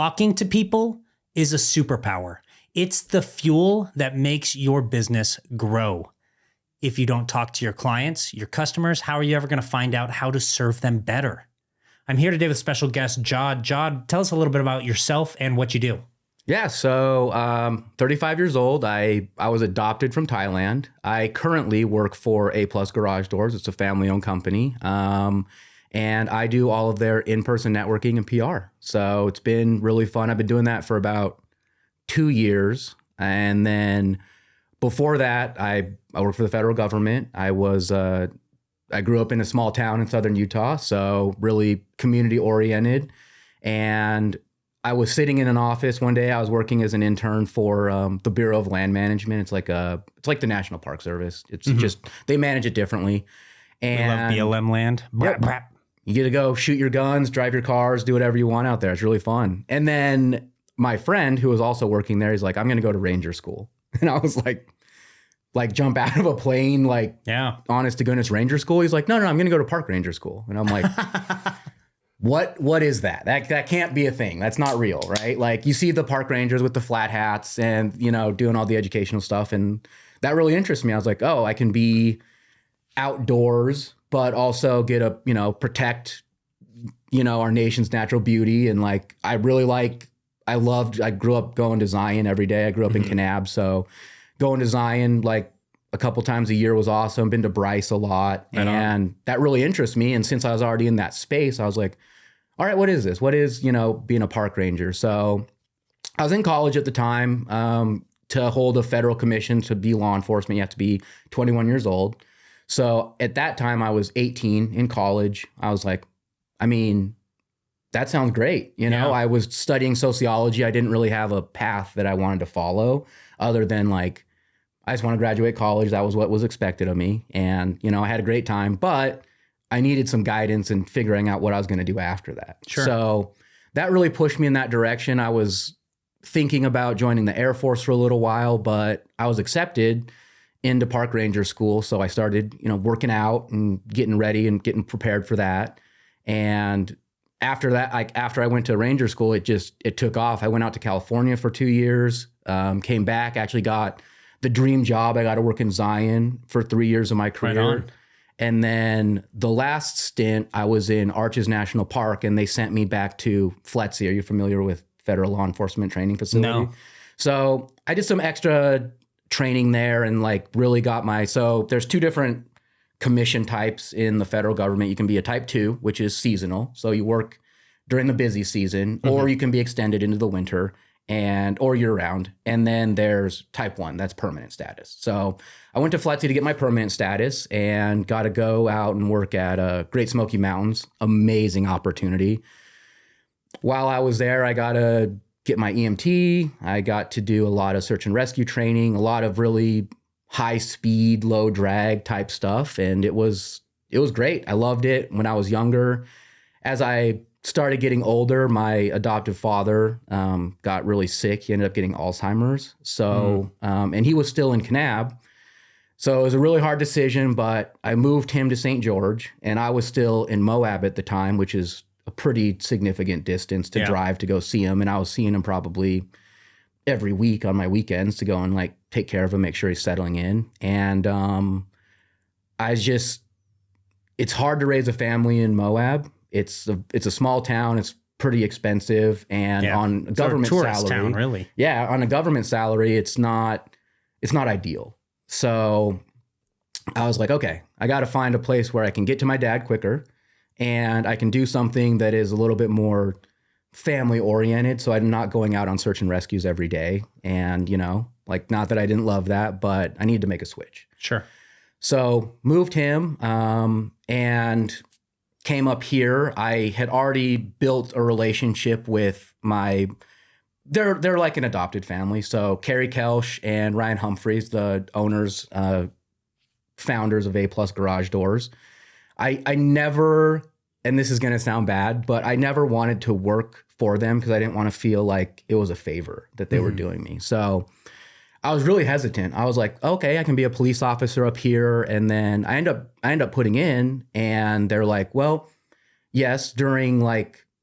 talking to people is a superpower. It's the fuel that makes your business grow. If you don't talk to your clients, your customers, how are you ever going to find out how to serve them better? I'm here today with special guest Jod. Jod, tell us a little bit about yourself and what you do. Yeah, so 35 years old. I was adopted from Thailand. I currently work for A+ Garage Doors. It's a family-owned company. And I do all of their in-person networking and PR. So it's been really fun. I've been doing that for about 2 years. And then before that, I worked for the federal government. I grew up in a small town in southern Utah, so really community oriented. And I was sitting in an office one day. I was working as an intern for the Bureau of Land Management. It's like the National Park Service. It's just, they manage it differently. And we love BLM land. Yeah, you get to go shoot your guns, drive your cars, do whatever you want out there. It's really fun. And then my friend who was also working there, he's like, I'm going to go to Ranger School. And I was like jump out of a plane, honest to goodness Ranger School. He's like, no, I'm going to go to Park Ranger School. And I'm like, what is that? That can't be a thing. That's not real, right? Like you see the park rangers with the flat hats and, doing all the educational stuff. And that really interests me. I was like, oh, I can be outdoors, but also get protect, our nation's natural beauty. And I grew up going to Zion every day. I grew up in Kanab. So going to Zion a couple times a year was awesome. Been to Bryce a lot. And that really interests me. And since I was already in that space, I was like, all right, what is this? What is, being a park ranger? So I was in college at the time. To hold a federal commission to be law enforcement, you have to be 21 years old. So at that time I was 18 in college. I was like, that sounds great. I was studying sociology. I didn't really have a path that I wanted to follow other than I just want to graduate college. That was what was expected of me. And, I had a great time, but I needed some guidance in figuring out what I was going to do after that. Sure. So that really pushed me in that direction. I was thinking about joining the Air Force for a little while, but I was accepted into Park Ranger School. So I started, working out and getting ready and getting prepared for that. And after that, after I went to Ranger School, it took off. I went out to California for 2 years, came back, actually got the dream job. I got to work in Zion for 3 years of my career. Right on. And then the last stint, I was in Arches National Park, and they sent me back to FLETC. Are you familiar with Federal Law Enforcement Training Facility? No. So I did some extra training there and really got so there's two different commission types in the federal government. You can be a type 2, which is seasonal. So you work during the busy season, or you can be extended into the winter or year round. And then there's type 1, that's permanent status. So I went to FLETC to get my permanent status and got to go out and work at Great Smoky Mountains. Amazing opportunity. While I was there, I got to get my EMT. I got to do a lot of search and rescue training, a lot of really high speed, low drag type stuff. And it was great. I loved it when I was younger. As I started getting older, my adoptive father got really sick. He ended up getting Alzheimer's. So, and he was still in Kanab. So it was a really hard decision, but I moved him to St. George, and I was still in Moab at the time, which is a pretty significant distance to drive to go see him. And I was seeing him probably every week on my weekends to go and take care of him, make sure he's settling in. And it's hard to raise a family in Moab. It's a small town. It's pretty expensive. And on a government salary, town, really. Yeah. On a government salary, it's not ideal. So I was like, okay, I got to find a place where I can get to my dad quicker, and I can do something that is a little bit more family oriented. So I'm not going out on search and rescues every day. And, not that I didn't love that, but I needed to make a switch. Sure. So moved him and came up here. I had already built a relationship with they're like an adopted family. So Carrie Kelsch and Ryan Humphreys, the owners, founders of A+ Garage Doors. I never, and this is going to sound bad, but I never wanted to work for them because I didn't want to feel like it was a favor that they were doing me. So I was really hesitant. I was like, okay, I can be a police officer up here. And then I end up putting in, and they're like, well, yes, during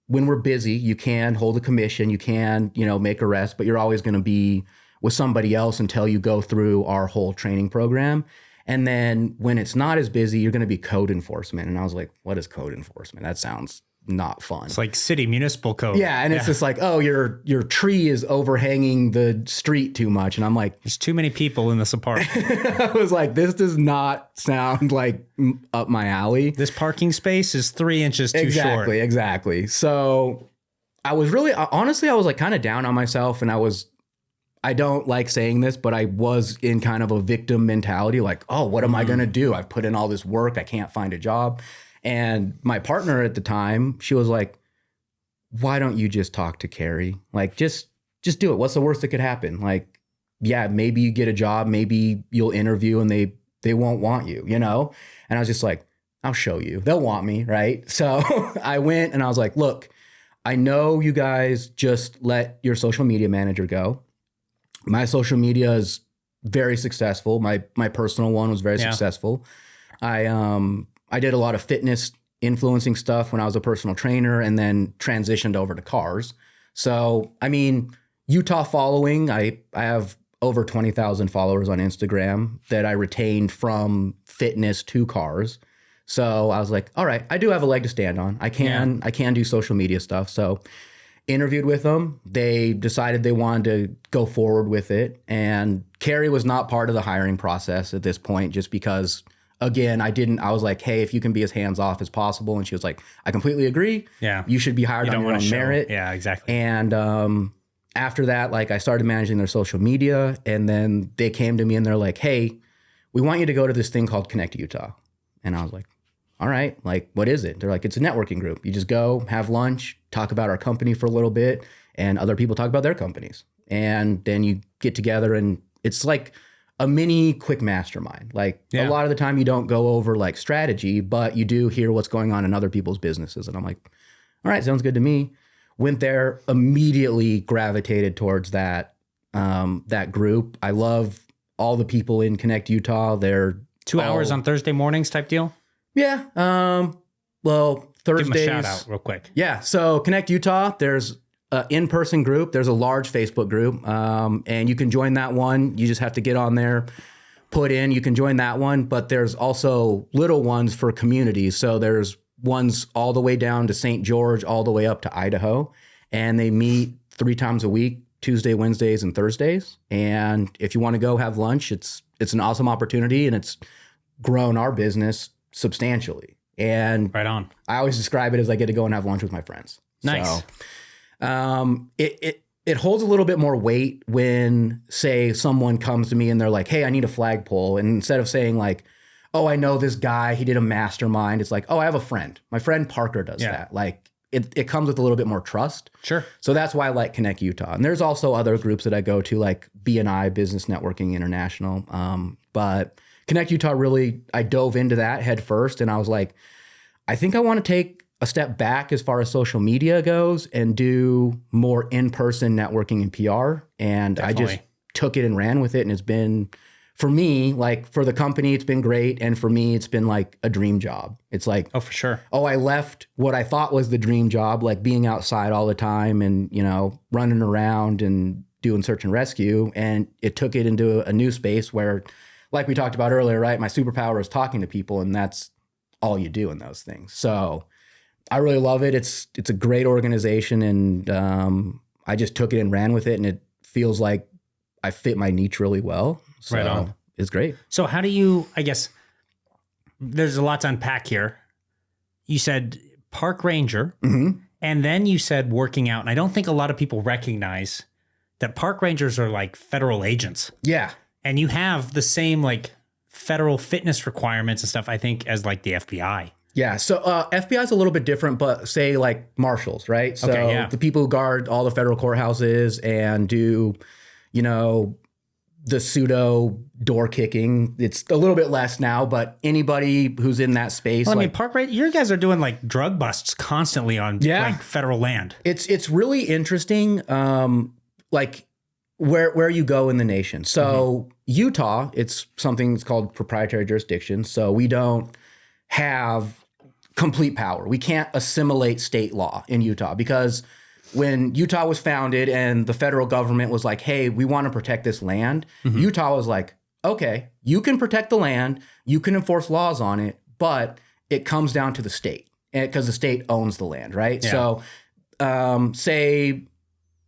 when we're busy, you can hold a commission, you can, make arrests, but you're always going to be with somebody else until you go through our whole training program. And then when it's not as busy, you're going to be code enforcement. And I was like, what is code enforcement? That sounds not fun. It's like city municipal code. Yeah. And it's just like, oh, your tree is overhanging the street too much. And I'm like, there's too many people in this apartment. I was like, this does not sound like up my alley. This parking space is 3 inches too short. Exactly. So I was really, honestly, I was like kind of down on myself, and I don't like saying this, but I was in kind of a victim mentality, like, oh, what am I going to do? I've put in all this work. I can't find a job. And my partner at the time, she was like, why don't you just talk to Carrie? Like, just do it. What's the worst that could happen? Like, yeah, maybe you get a job, maybe you'll interview and they won't want you, And I was just like, I'll show you. They'll want me, right? So I went and I was like, look, I know you guys just let your social media manager go. My social media is very successful. My personal one was very successful. I did a lot of fitness influencing stuff when I was a personal trainer, and then transitioned over to cars. So, I mean, Utah following, I have over 20,000 followers on Instagram that I retained from fitness to cars. So I was like, all right, I do have a leg to stand on. I can do social media stuff. So interviewed with them. They decided they wanted to go forward with it. And Carrie was not part of the hiring process at this point, just because, again, I was like, hey, if you can be as hands-off as possible. And she was like, I completely agree. Yeah. You should be hired on your own merit. Yeah, exactly. And after that, like, I started managing their social media. And then they came to me and they're like, hey, we want you to go to this thing called Connect Utah. And I was like, all right, like, what is it? They're like, it's a networking group. You just go, have lunch, talk about our company for a little bit, and other people talk about their companies. And then you get together, and it's like a mini quick mastermind. Like, a lot of the time you don't go over like strategy, but you do hear what's going on in other people's businesses. And I'm like, all right, sounds good to me. Went there, immediately gravitated towards that group. I love all the people in Connect Utah. They're 2 hours on Thursday mornings type deal. Yeah. Well, Thursdays. Give them a shout out real quick. Yeah. So Connect Utah, there's an in-person group. There's a large Facebook group. And you can join that one. You just have to get on there, you can join that one. But there's also little ones for communities. So there's ones all the way down to St. George, all the way up to Idaho. And they meet 3 times a week, Tuesday, Wednesdays, and Thursdays. And if you want to go have lunch, it's an awesome opportunity, and it's grown our business substantially. And right on. I always describe it as I get to go and have lunch with my friends. Nice. So, it holds a little bit more weight when, say, someone comes to me and they're like, hey, I need a flagpole. And instead of saying like, oh, I know this guy, he did a mastermind, it's like, oh, I have a friend. My friend Parker does that. Like, it comes with a little bit more trust. Sure. So that's why I like Connect Utah. And there's also other groups that I go to, like BNI, Business Networking International. But Connect Utah, really, I dove into that head first, and I was like, I think I want to take a step back as far as social media goes and do more in-person networking and PR. And Definitely. I just took it and ran with it. And it's been, for me, like, for the company, it's been great. And for me, it's been like a dream job. It's like, oh, for sure. Oh, I left what I thought was the dream job, like being outside all the time and, running around and doing search and rescue. And it took it into a new space where, like we talked about earlier, right? My superpower is talking to people, and that's all you do in those things. So I really love it. It's a great organization, and I just took it and ran with it, and it feels like I fit my niche really well. So right on. It's great. So how do you, I guess, there's a lot to unpack here. You said park ranger, and then you said working out. And I don't think a lot of people recognize that park rangers are like federal agents. Yeah. And you have the same like federal fitness requirements and stuff, I think, as like the FBI. Yeah. So FBI is a little bit different, but say like marshals, right? So the people who guard all the federal courthouses and do, the pseudo door kicking. It's a little bit less now, but anybody who's in that space. Well, I mean, park ranger, you guys are doing like drug busts constantly on like federal land. It's really interesting. Like where you go in the nation. So Utah, it's something that's called proprietary jurisdiction. So we don't have complete power. We can't assimilate state law in Utah because when Utah was founded and the federal government was like, hey, we want to protect this land, Utah was like, okay, you can protect the land, you can enforce laws on it, but it comes down to the state because the state owns the land, right? Yeah. So say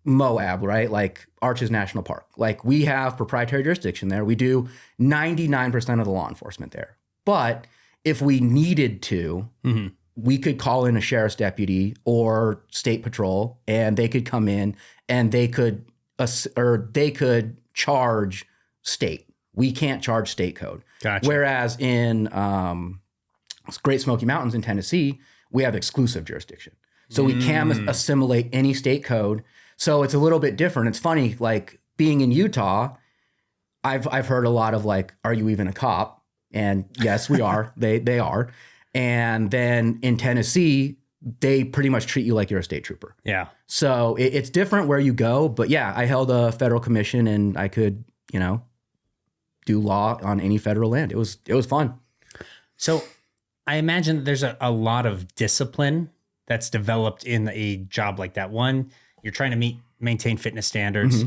Moab, right? Like Arches National Park. Like we have proprietary jurisdiction there. We do 99% of the law enforcement there. But if we needed to, we could call in a sheriff's deputy or state patrol and they could come in and they could charge state. We can't charge state code. Gotcha. Whereas in Great Smoky Mountains in Tennessee, we have exclusive jurisdiction. So we can assimilate any state code. So it's a little bit different. It's funny, like being in Utah, I've heard a lot of like, are you even a cop? And yes, we are. They are. And then in Tennessee, they pretty much treat you like you're a state trooper. Yeah. So it's different where you go. But yeah, I held a federal commission and I could, do law on any federal land. It was fun. So I imagine that there's a lot of discipline that's developed in a job like that. One, you're trying to maintain fitness standards.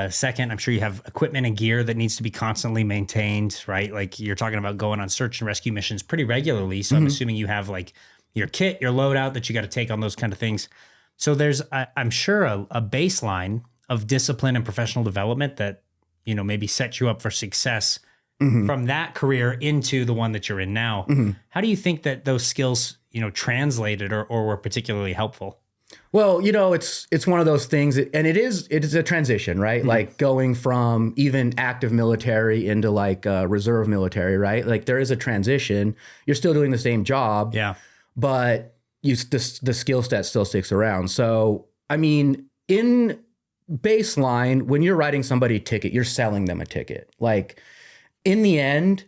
Second, I'm sure you have equipment and gear that needs to be constantly maintained, right? Like you're talking about going on search and rescue missions pretty regularly. So I'm assuming you have like your kit, your loadout that you got to take on those kind of things. So there's, I'm sure, a baseline of discipline and professional development that, maybe set you up for success from that career into the one that you're in now. How do you think that those skills, translated or were particularly helpful? Well, it's one of those things, and it is a transition, right? Like going from even active military into like reserve military, right? Like there is a transition. You're still doing the same job, but the skill set still sticks around. So, I mean, in baseline, when you're writing somebody a ticket, you're selling them a ticket. Like in the end,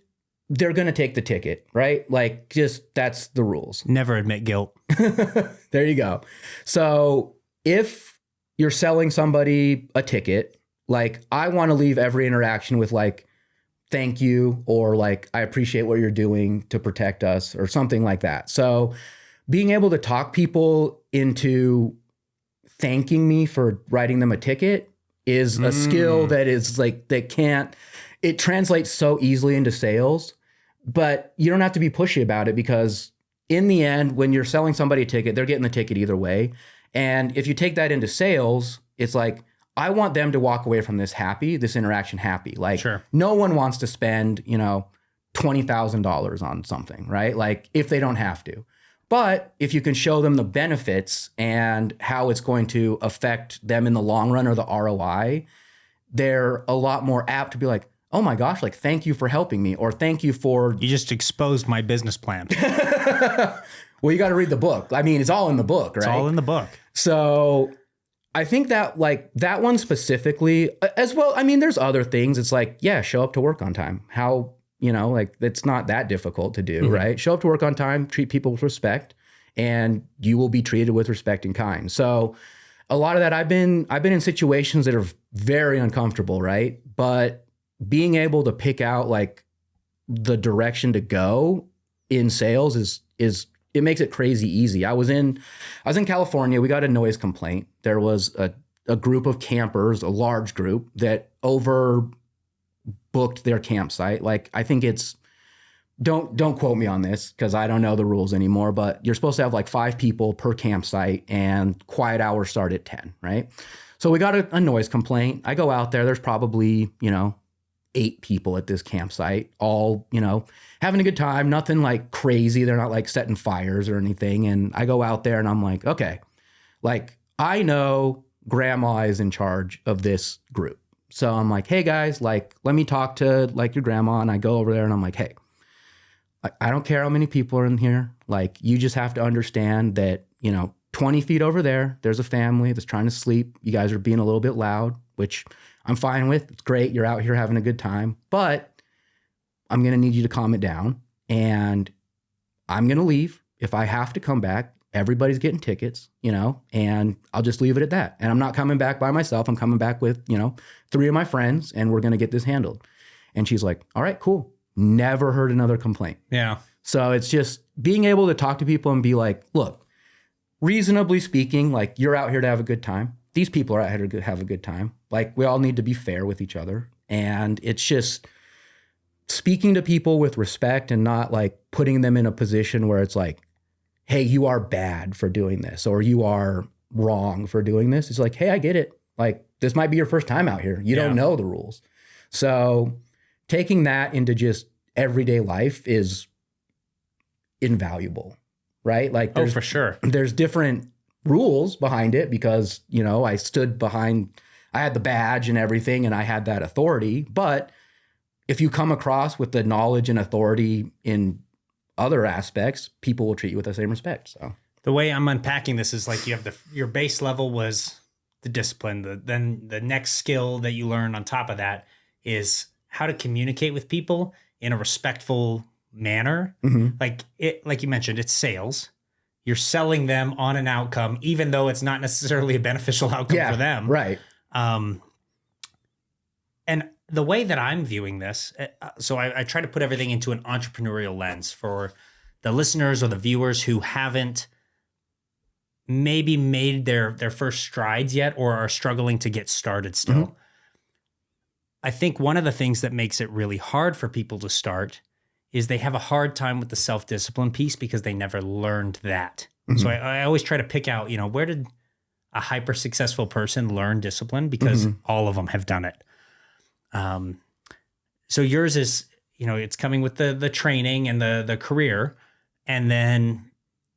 they're going to take the ticket, right? Like just that's the rules. Never admit guilt. There you go. So if you're selling somebody a ticket, like I want to leave every interaction with like, thank you, or like, I appreciate what you're doing to protect us or something like that. So being able to talk people into thanking me for writing them a ticket is a skill that is like, it translates so easily into sales, but you don't have to be pushy about it because in the end, when you're selling somebody a ticket, they're getting the ticket either way. And if you take that into sales, it's like, I want them to walk away from this interaction happy. Like no one wants to spend, $20,000 on something, right? Like if they don't have to. But if you can show them the benefits and how it's going to affect them in the long run or the ROI, they're a lot more apt to be like, oh my gosh, like, thank you for helping me, or thank you for... You just exposed my business plan. Well, you got to read the book. I mean, it's all in the book, right? It's all in the book. So I think that like that one specifically as well. I mean, there's other things. It's like, yeah, show up to work on time. How, like it's not that difficult to do, right? Show up to work on time, treat people with respect, and you will be treated with respect and kind. So a lot of that I've been in situations that are very uncomfortable, right? But being able to pick out like the direction to go in sales is it makes it crazy easy. I was in California. We got a noise complaint. There was a group of campers, a large group that overbooked their campsite. Like I think it's, don't quote me on this because I don't know the rules anymore, but you're supposed to have like 5 people per campsite and quiet hours start at 10, right? So we got a noise complaint. I go out there. There's probably, 8 people at this campsite, all, having a good time, nothing like crazy. They're not like setting fires or anything. And I go out there and I'm like, okay, like I know grandma is in charge of this group. So I'm like, hey guys, like, let me talk to like your grandma. And I go over there and I'm like, hey, I don't care how many people are in here. Like, you just have to understand that, 20 feet over there, there's a family that's trying to sleep. You guys are being a little bit loud, which I'm fine with. It's great. You're out here having a good time, but I'm going to need you to calm it down and I'm going to leave. If I have to come back, everybody's getting tickets, and I'll just leave it at that. And I'm not coming back by myself. I'm coming back with, 3 of my friends and we're going to get this handled. And she's like, all right, cool. Never heard another complaint. Yeah. So it's just being able to talk to people and be like, look, reasonably speaking, like you're out here to have a good time. These people are out here to have a good time. Like we all need to be fair with each other. And it's just speaking to people with respect and not like putting them in a position where it's like, hey, you are bad for doing this or you are wrong for doing this. It's like, hey, I get it. Like this might be your first time out here. You don't know the rules. So taking that into just everyday life is invaluable, right? Like for sure. There's different rules behind it because, you know, I had the badge and everything and I had that authority. But if you come across with the knowledge and authority in other aspects, people will treat you with the same respect. So the way I'm unpacking this is like you have your base level was the discipline. Then the next skill that you learn on top of that is how to communicate with people in a respectful manner. Like you mentioned, it's sales. You're selling them on an outcome, even though it's not necessarily a beneficial outcome for them. Right. And the way that I'm viewing this, so I try to put everything into an entrepreneurial lens for the listeners or the viewers who haven't maybe made their first strides yet or are struggling to get started still. I think one of the things that makes it really hard for people to start is they have a hard time with the self-discipline piece because they never learned that. So I always try to pick out, you know, where did a hyper successful person learn discipline? Because all of them have done it. So yours is, you know, it's coming with the training and the career. And then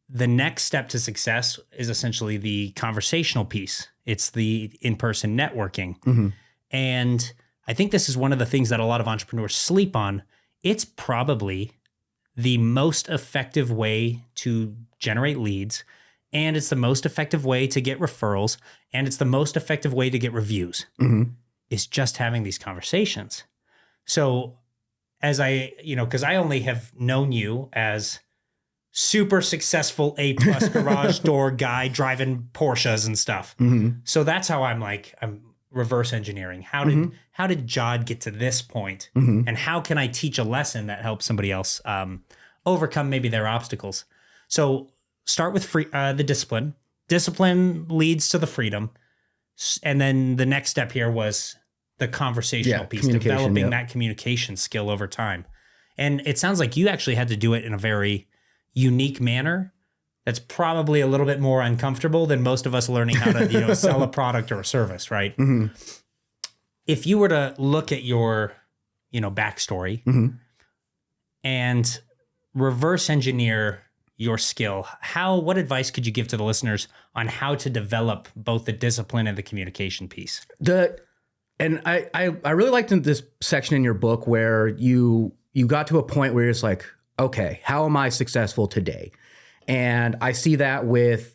the next step to success is essentially the conversational piece. It's the in-person networking. And I think this is one of the things that a lot of entrepreneurs sleep on. It's probably the most effective way to generate leads, and it's the most effective way to get referrals, and it's the most effective way to get reviews, is just having these conversations. So as because I only have known you as super successful A+ garage door guy driving Porsches and stuff. So that's how I'm reverse engineering. How did Jod get to this point? And how can I teach a lesson that helps somebody else overcome maybe their obstacles? So start with the discipline. Discipline leads to the freedom. And then the next step here was the conversational piece, developing that communication skill over time. And it sounds like you actually had to do it in a very unique manner. That's probably a little bit more uncomfortable than most of us learning how to, sell a product or a service, right? If you were to look at your, backstory and reverse engineer your skill, what advice could you give to the listeners on how to develop both the discipline and the communication piece? And I really liked in this section in your book where you got to a point where it's like, okay, how am I successful today? And I see that with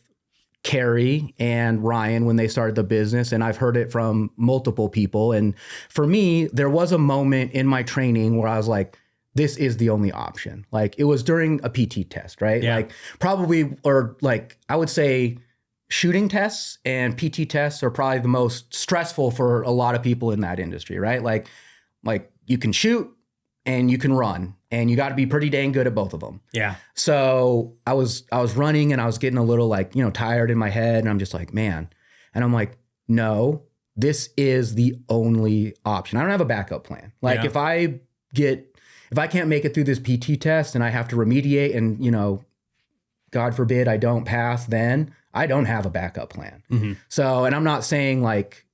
Carrie and Ryan when they started the business, and I've heard it from multiple people. And for me, there was a moment in my training where I was like, this is the only option. Like it was during a PT test, right? Yeah. Like probably, or like I would say shooting tests and PT tests are probably the most stressful for a lot of people in that industry, right? Like you can shoot and you can run, and you got to be pretty dang good at both of them. Yeah. So I was running and I was getting a little tired in my head, and I'm just like, man. And I'm like, no, this is the only option. I don't have a backup plan. Like if I can't make it through this PT test and I have to remediate and, God forbid I don't pass, then I don't have a backup plan. So, and I'm not saying like,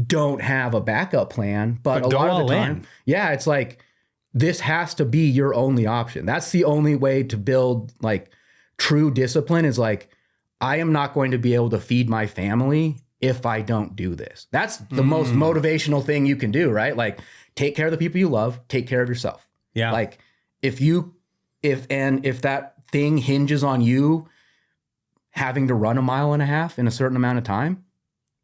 don't have a backup plan, but a lot of the time, it's like, this has to be your only option. That's the only way to build like true discipline is like, I am not going to be able to feed my family if I don't do this. That's the most motivational thing you can do, right? Like take care of the people you love, take care of yourself. Yeah. Like if that thing hinges on you having to run 1.5 miles in a certain amount of time,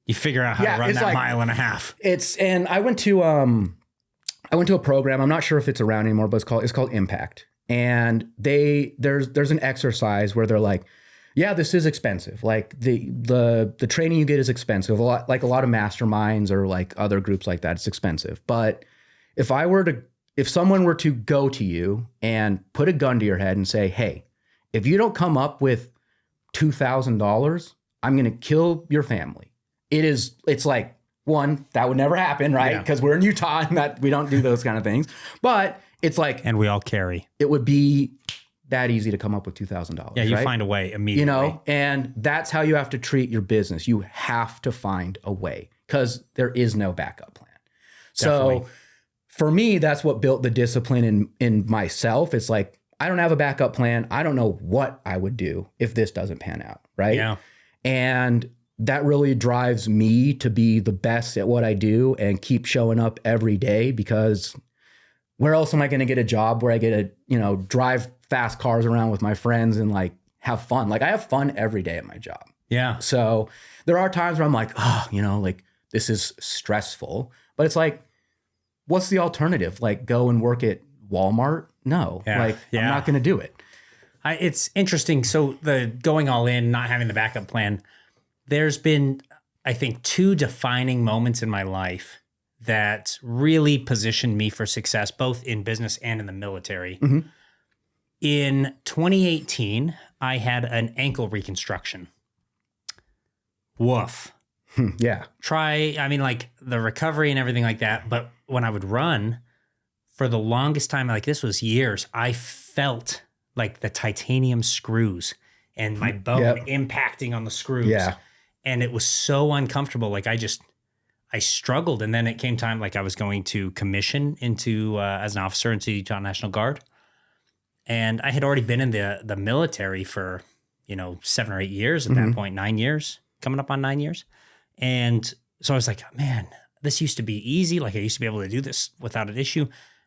you figure out how to run that 1.5 miles. And I went to a program. I'm not sure if it's around anymore, but it's called Impact. And there's an exercise where they're like, yeah, this is expensive. Like the training you get is expensive. A lot of masterminds or like other groups like that, it's expensive. But if I were to if someone were to go to you and put a gun to your head and say, hey, if you don't come up with $2,000, I'm going to kill your family. It's like, one, that would never happen, right? Because we're in Utah and that we don't do those kind of things. But it's like, and we all carry. It would be that easy to come up with $2,000. Yeah, you right? find a way immediately. You know, and that's how you have to treat your business. You have to find a way because there is no backup plan. Definitely. So for me, that's what built the discipline in myself. It's like, I don't have a backup plan. I don't know what I would do if this doesn't pan out, right? Yeah. And that really drives me to be the best at what I do and keep showing up every day, because where else am I going to get a job where I get to, you know, drive fast cars around with my friends and like have fun? Like I have fun every day at my job. Yeah. So there are times where I'm like, oh, you know, like this is stressful, but it's like, what's the alternative? Like go and work at Walmart? No, I'm not going to do it. It's interesting. So the going all in, not having the backup plan, there's been, I think, 2 defining moments in my life that really positioned me for success, both in business and in the military. Mm-hmm. In 2018, I had an ankle reconstruction. Woof. Yeah. Like the recovery and everything like that. But when I would run for the longest time, like this was years, I felt like the titanium screws and my bone impacting on the screws. Yeah. And it was so uncomfortable. Like I struggled. And then it came time, like I was going to commission into, as an officer into the Utah National Guard. And I had already been in the military for, 7 or 8 years at that point, 9 years, coming up on 9 years. And so I was like, man, this used to be easy. Like I used to be able to do this without an issue.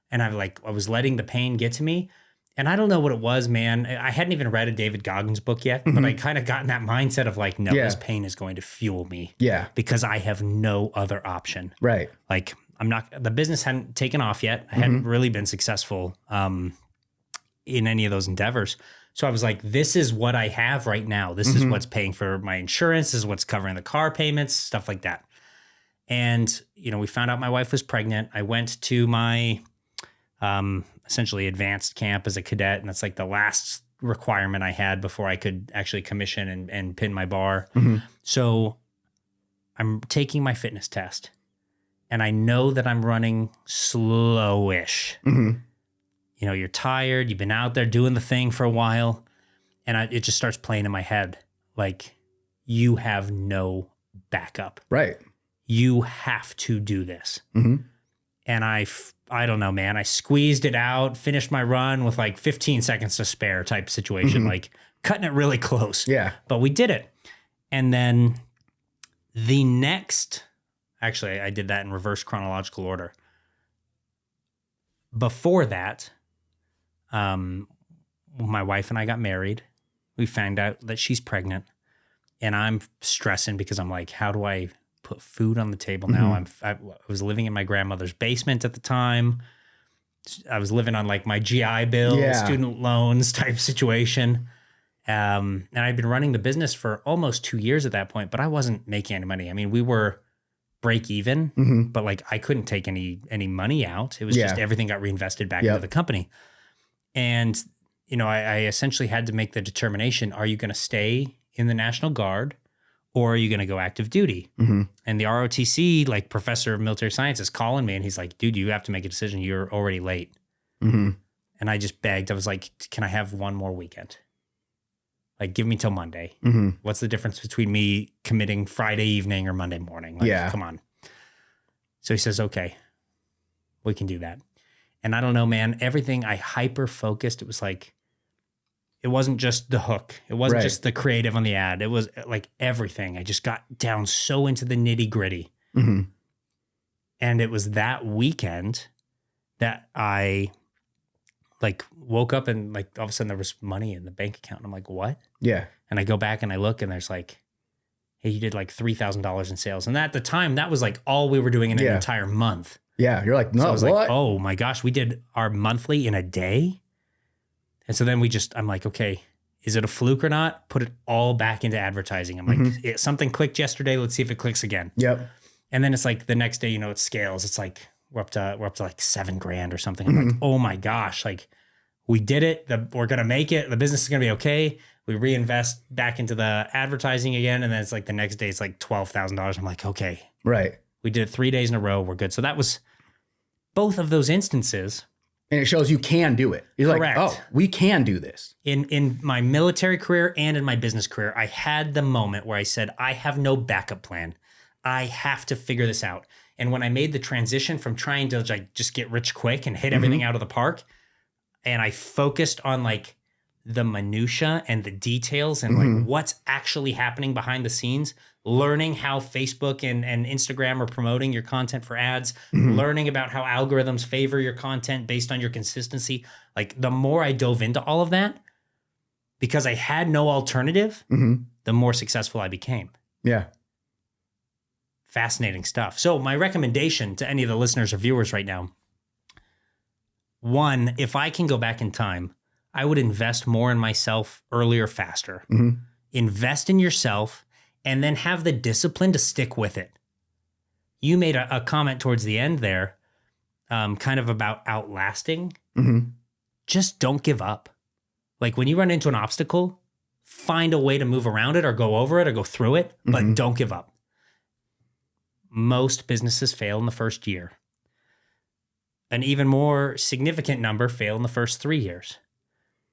And I was letting the pain get to me. And I don't know what it was, man. I hadn't even read a David Goggins book yet, but I kind of got in that mindset of like, no, this pain is going to fuel me. Yeah. Because I have no other option. Right. Like the business hadn't taken off yet. I hadn't really been successful in any of those endeavors. So I was like, this is what I have right now. This is what's paying for my insurance. This is what's covering the car payments, stuff like that. And, we found out my wife was pregnant. I went to my essentially advanced camp as a cadet. And that's like the last requirement I had before I could actually commission and pin my bar. So I'm taking my fitness test and I know that I'm running slowish. You're tired. You've been out there doing the thing for a while. And it just starts playing in my head. Like, you have no backup. Right. You have to do this. And I don't know, man. I squeezed it out, finished my run with like 15 seconds to spare type situation, like cutting it really close. Yeah. But we did it. And then actually, I did that in reverse chronological order. Before that, my wife and I got married. We found out that she's pregnant and I'm stressing because I'm like, how do I put food on the table now? I was living in my grandmother's basement at the time. I was living on like my GI Bill, student loans type situation. And I'd been running the business for almost 2 years at that point, but I wasn't making any money. I mean, we were break even, but like I couldn't take any money out. It was just everything got reinvested back into the company. And, I essentially had to make the determination, are you going to stay in the National Guard or are you going to go active duty? And the ROTC, like professor of military science, is calling me and he's like, dude, you have to make a decision. You're already late. And I just begged. I was like, can I have one more weekend? Like, give me till Monday. What's the difference between me committing Friday evening or Monday morning? Like, come on. So he says, okay, we can do that. And I don't know, man, everything I hyper focused. It was like, it wasn't just the hook. It wasn't just the creative on the ad. It was like everything. I just got down so into the nitty gritty. And it was that weekend that I like woke up and like all of a sudden there was money in the bank account. And I'm like, what? Yeah. And I go back and I look and there's like, hey, you did like $3,000 in sales. And at the time that was like all we were doing in an entire month. Yeah. You're like, no, so I was like, oh my gosh, we did our monthly in a day. And so then I'm like, okay, is it a fluke or not? Put it all back into advertising. I'm like, something clicked yesterday. Let's see if it clicks again. Yep. And then it's like the next day, it scales. It's like we're up to like $7,000 or something. I'm like, oh my gosh, like we did it. We're going to make it. The business is going to be okay. We reinvest back into the advertising again. And then it's like the next day, it's like $12,000. I'm like, okay, Right. we did it 3 days in a row. We're good. So that was both of those instances. And it shows you can do it. You're Correct. like, oh, we can do this. In my military career and in my business career, I had the moment where I said, I have no backup plan. I have to figure this out. And when I made the transition from trying to like just get rich quick and hit everything out of the park, and I focused on like the minutia and the details and like what's actually happening behind the scenes, learning how Facebook and Instagram are promoting your content for ads, learning about how algorithms favor your content based on your consistency. Like the more I dove into all of that, because I had no alternative, the more successful I became. Yeah. Fascinating stuff. So my recommendation to any of the listeners or viewers right now, one, if I can go back in time, I would invest more in myself earlier, faster. Invest in yourself and then have the discipline to stick with it. You made a comment towards the end there, kind of about outlasting. Just don't give up. Like when you run into an obstacle, find a way to move around it or go over it or go through it, but don't give up. Most businesses fail in the first year. An even more significant number fail in the first 3 years.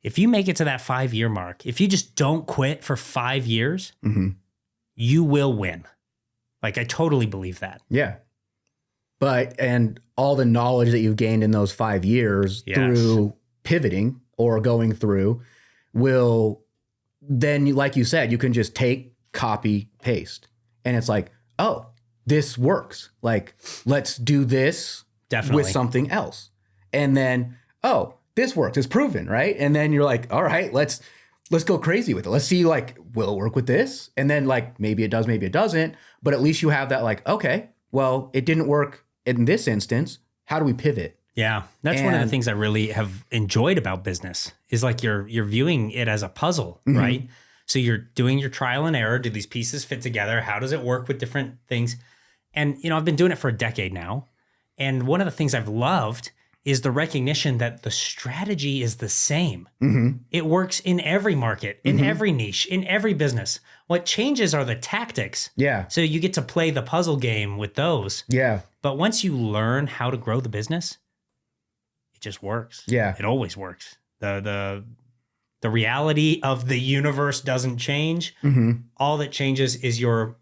If you make it to that 5-year mark, if you just don't quit for 5 years, you will win. Like I totally believe that. Yeah. But, and all the knowledge that you've gained in those 5 years through pivoting or going through will then, like you said, you can just take, copy, paste. And it's like, oh, this works. Like, let's do this with something else. And then, oh, this works. It's proven, right? And then you're like, all right, let's go crazy with it. Let's see, like, will it work with this? And then like, maybe it does, maybe it doesn't. But at least you have that like, okay, well, it didn't work in this instance. How do we pivot? Yeah. That's one of the things I really have enjoyed about business is like you're viewing it as a puzzle, right? So you're doing your trial and error. Do these pieces fit together? How does it work with different things? And, you know, I've been doing it for a decade now. And one of the things I've loved is the recognition that the strategy is the same. It works in every market, in every niche, in every business. What changes are the tactics. Yeah. So you get to play the puzzle game with those. Yeah. But once you learn how to grow the business, it just works. Yeah. It always works. The reality of the universe doesn't change. All that changes is your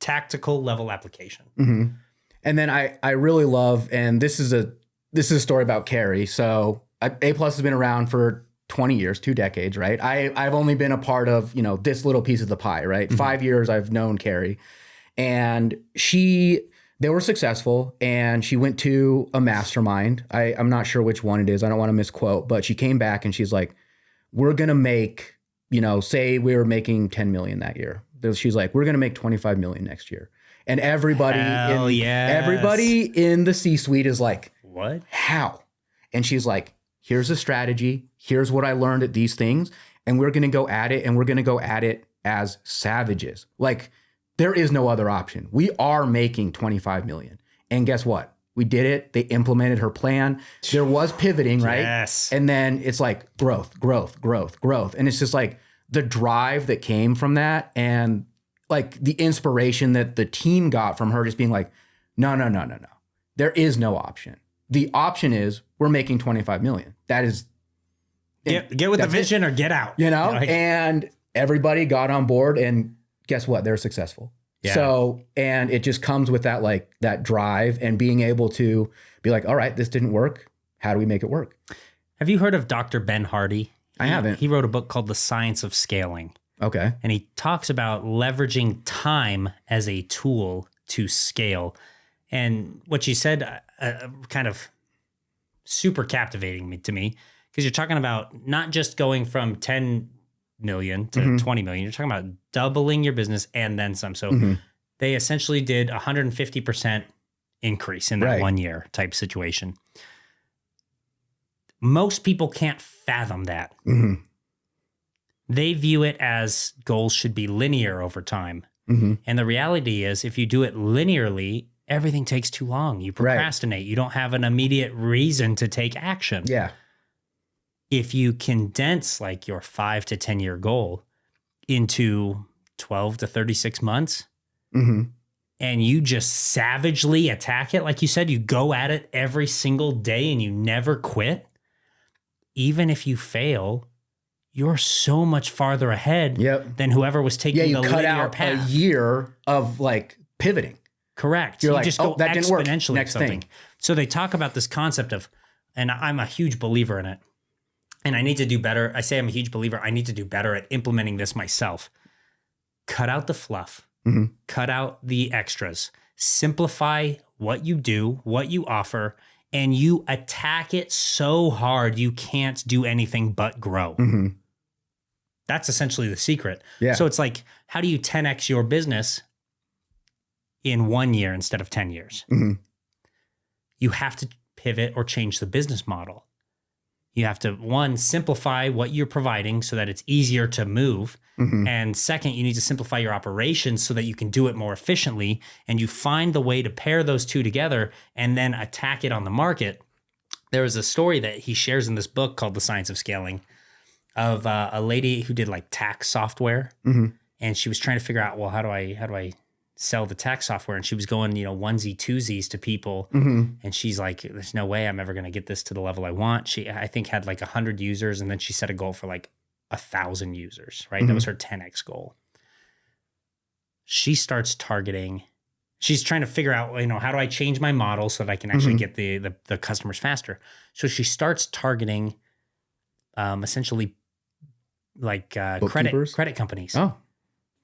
tactical level application. And then I really love, and this is a story about Carrie. So A+ has been around for 20 years, 2 decades, right? I've only been a part of, you know, this little piece of the pie, right? 5 years I've known Carrie, and they were successful, and she went to a mastermind. I'm not sure which one it is. I don't want to misquote, but she came back and she's like, we're going to make, you know, say we were making 10 million that year. She's like, we're going to make 25 million next year. And everybody in the C-suite is like, what? How? And she's like, here's a strategy. Here's what I learned at these things. And we're going to go at it. And we're going to go at it as savages. Like there is no other option. We are making 25 million. And guess what? We did it. They implemented her plan. There was pivoting, right? Yes. And then it's like growth. And it's just like the drive that came from that. And like the inspiration that the team got from her just being like, no. There is no option. The option is we're making 25 million. That is get with the vision or get out. You know, and everybody got on board and guess what? They're successful. Yeah. So, and it just comes with that, like that drive and being able to be like, all right, this didn't work. How do we make it work? Have you heard of Dr. Ben Hardy? I haven't. He wrote a book called The Science of Scaling. Okay. And he talks about leveraging time as a tool to scale. And what you said kind of super captivating to me because you're talking about not just going from 10 million to 20 million. You're talking about doubling your business and then some. So they essentially did 150% increase in that 1 year type situation. Most people can't fathom that. They view it as goals should be linear over time. And the reality is if you do it linearly, everything takes too long. You procrastinate. You don't have an immediate reason to take action. Yeah. If you condense like your 5 to 10 year goal into 12 to 36 months, and you just savagely attack it, like you said, you go at it every single day and you never quit, even if you fail, you're so much farther ahead than whoever was taking the linear path. A year of like pivoting. Correct. You're you like, just go that didn't work. exponentially Next something. thing. So they talk about this concept of, and I'm a huge believer in it, and I need to do better. I say I'm a huge believer. I need to do better at implementing this myself. Cut out the fluff. Cut out the extras. Simplify what you do, what you offer, and you attack it so hard you can't do anything but grow. That's essentially the secret. Yeah. So it's like, how do you 10x your business in 1 year instead of 10 years? You have to pivot or change the business model. You have to, one, simplify what you're providing so that it's easier to move. And second, you need to simplify your operations so that you can do it more efficiently. And you find the way to pair those two together and then attack it on the market. There was a story that he shares in this book called The Science of Scaling of a lady who did like tax software. And she was trying to figure out, well, how do I sell the tax software? And she was going, onesie twosies to people. And she's like, there's no way I'm ever going to get this to the level I want. She, I think, had like 100 users. And then she set a goal for like 1,000 users, right? That was her 10X goal. She starts targeting, she's trying to figure out, how do I change my model so that I can actually get the customers faster? So she starts targeting essentially like credit companies.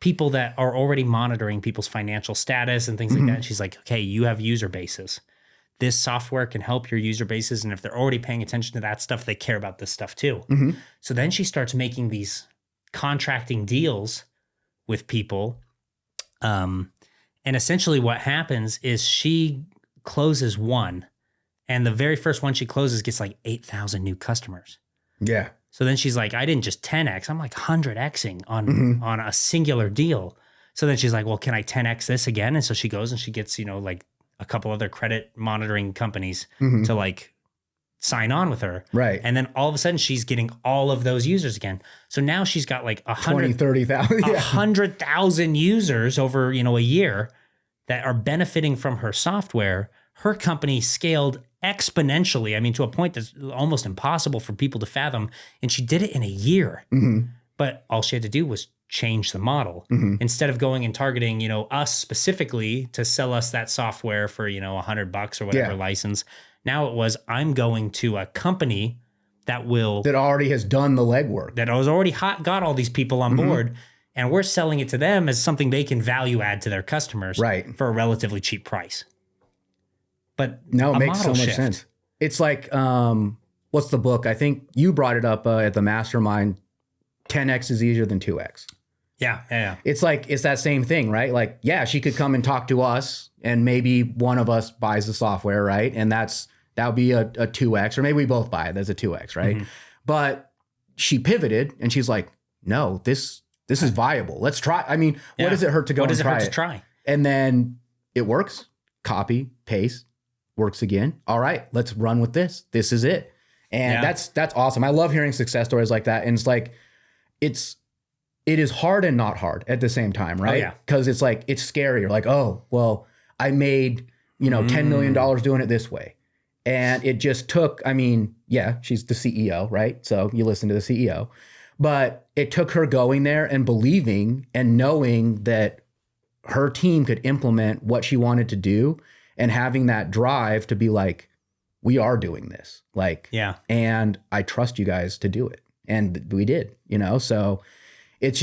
People that are already monitoring people's financial status and things like that. And she's like, okay, you have user bases. This software can help your user bases. And if they're already paying attention to that stuff, they care about this stuff too. So then she starts making these contracting deals with people. And essentially what happens is she closes one, and the very first one she closes gets like 8,000 new customers. Yeah. So then she's like, I didn't just 10X, I'm like 100Xing on a singular deal. So then she's like, well, can I 10X this again? And so she goes and she gets, like a couple other credit monitoring companies to like sign on with her. Right. And then all of a sudden she's getting all of those users again. So now she's got like 30,000 100,000 users over, a year that are benefiting from her software. Her company scaled exponentially. I mean, to a point that's almost impossible for people to fathom. And she did it in a year. But all she had to do was change the model. Instead of going and targeting, us specifically to sell us that software for, $100 or whatever license. Now it was, I'm going to a company that already has done the legwork, that has already got all these people on board. And we're selling it to them as something they can value add to their customers for a relatively cheap price. But no, it makes so much sense. It's like, what's the book? I think you brought it up at the Mastermind. 10X is easier than 2X. Yeah. It's like, it's that same thing, right? Like, yeah, she could come and talk to us and maybe one of us buys the software, right? And that would be a 2X, or maybe we both buy it. That's a 2X, right? But she pivoted and she's like, no, this is viable. Let's try. I mean, what does it hurt to go and try it? What does it hurt to try? And then it works. Copy, paste, works again. All right, let's run with this. This is it. And that's awesome. I love hearing success stories like that. And it's like, it is hard and not hard at the same time, right? Because it's like, it's scary. You're like, oh, well, I made, $10 million doing it this way. And it just took, she's the CEO, right? So you listen to the CEO. But it took her going there and believing and knowing that her team could implement what she wanted to do and having that drive to be like, we are doing this. And I trust you guys to do it. And we did, so it's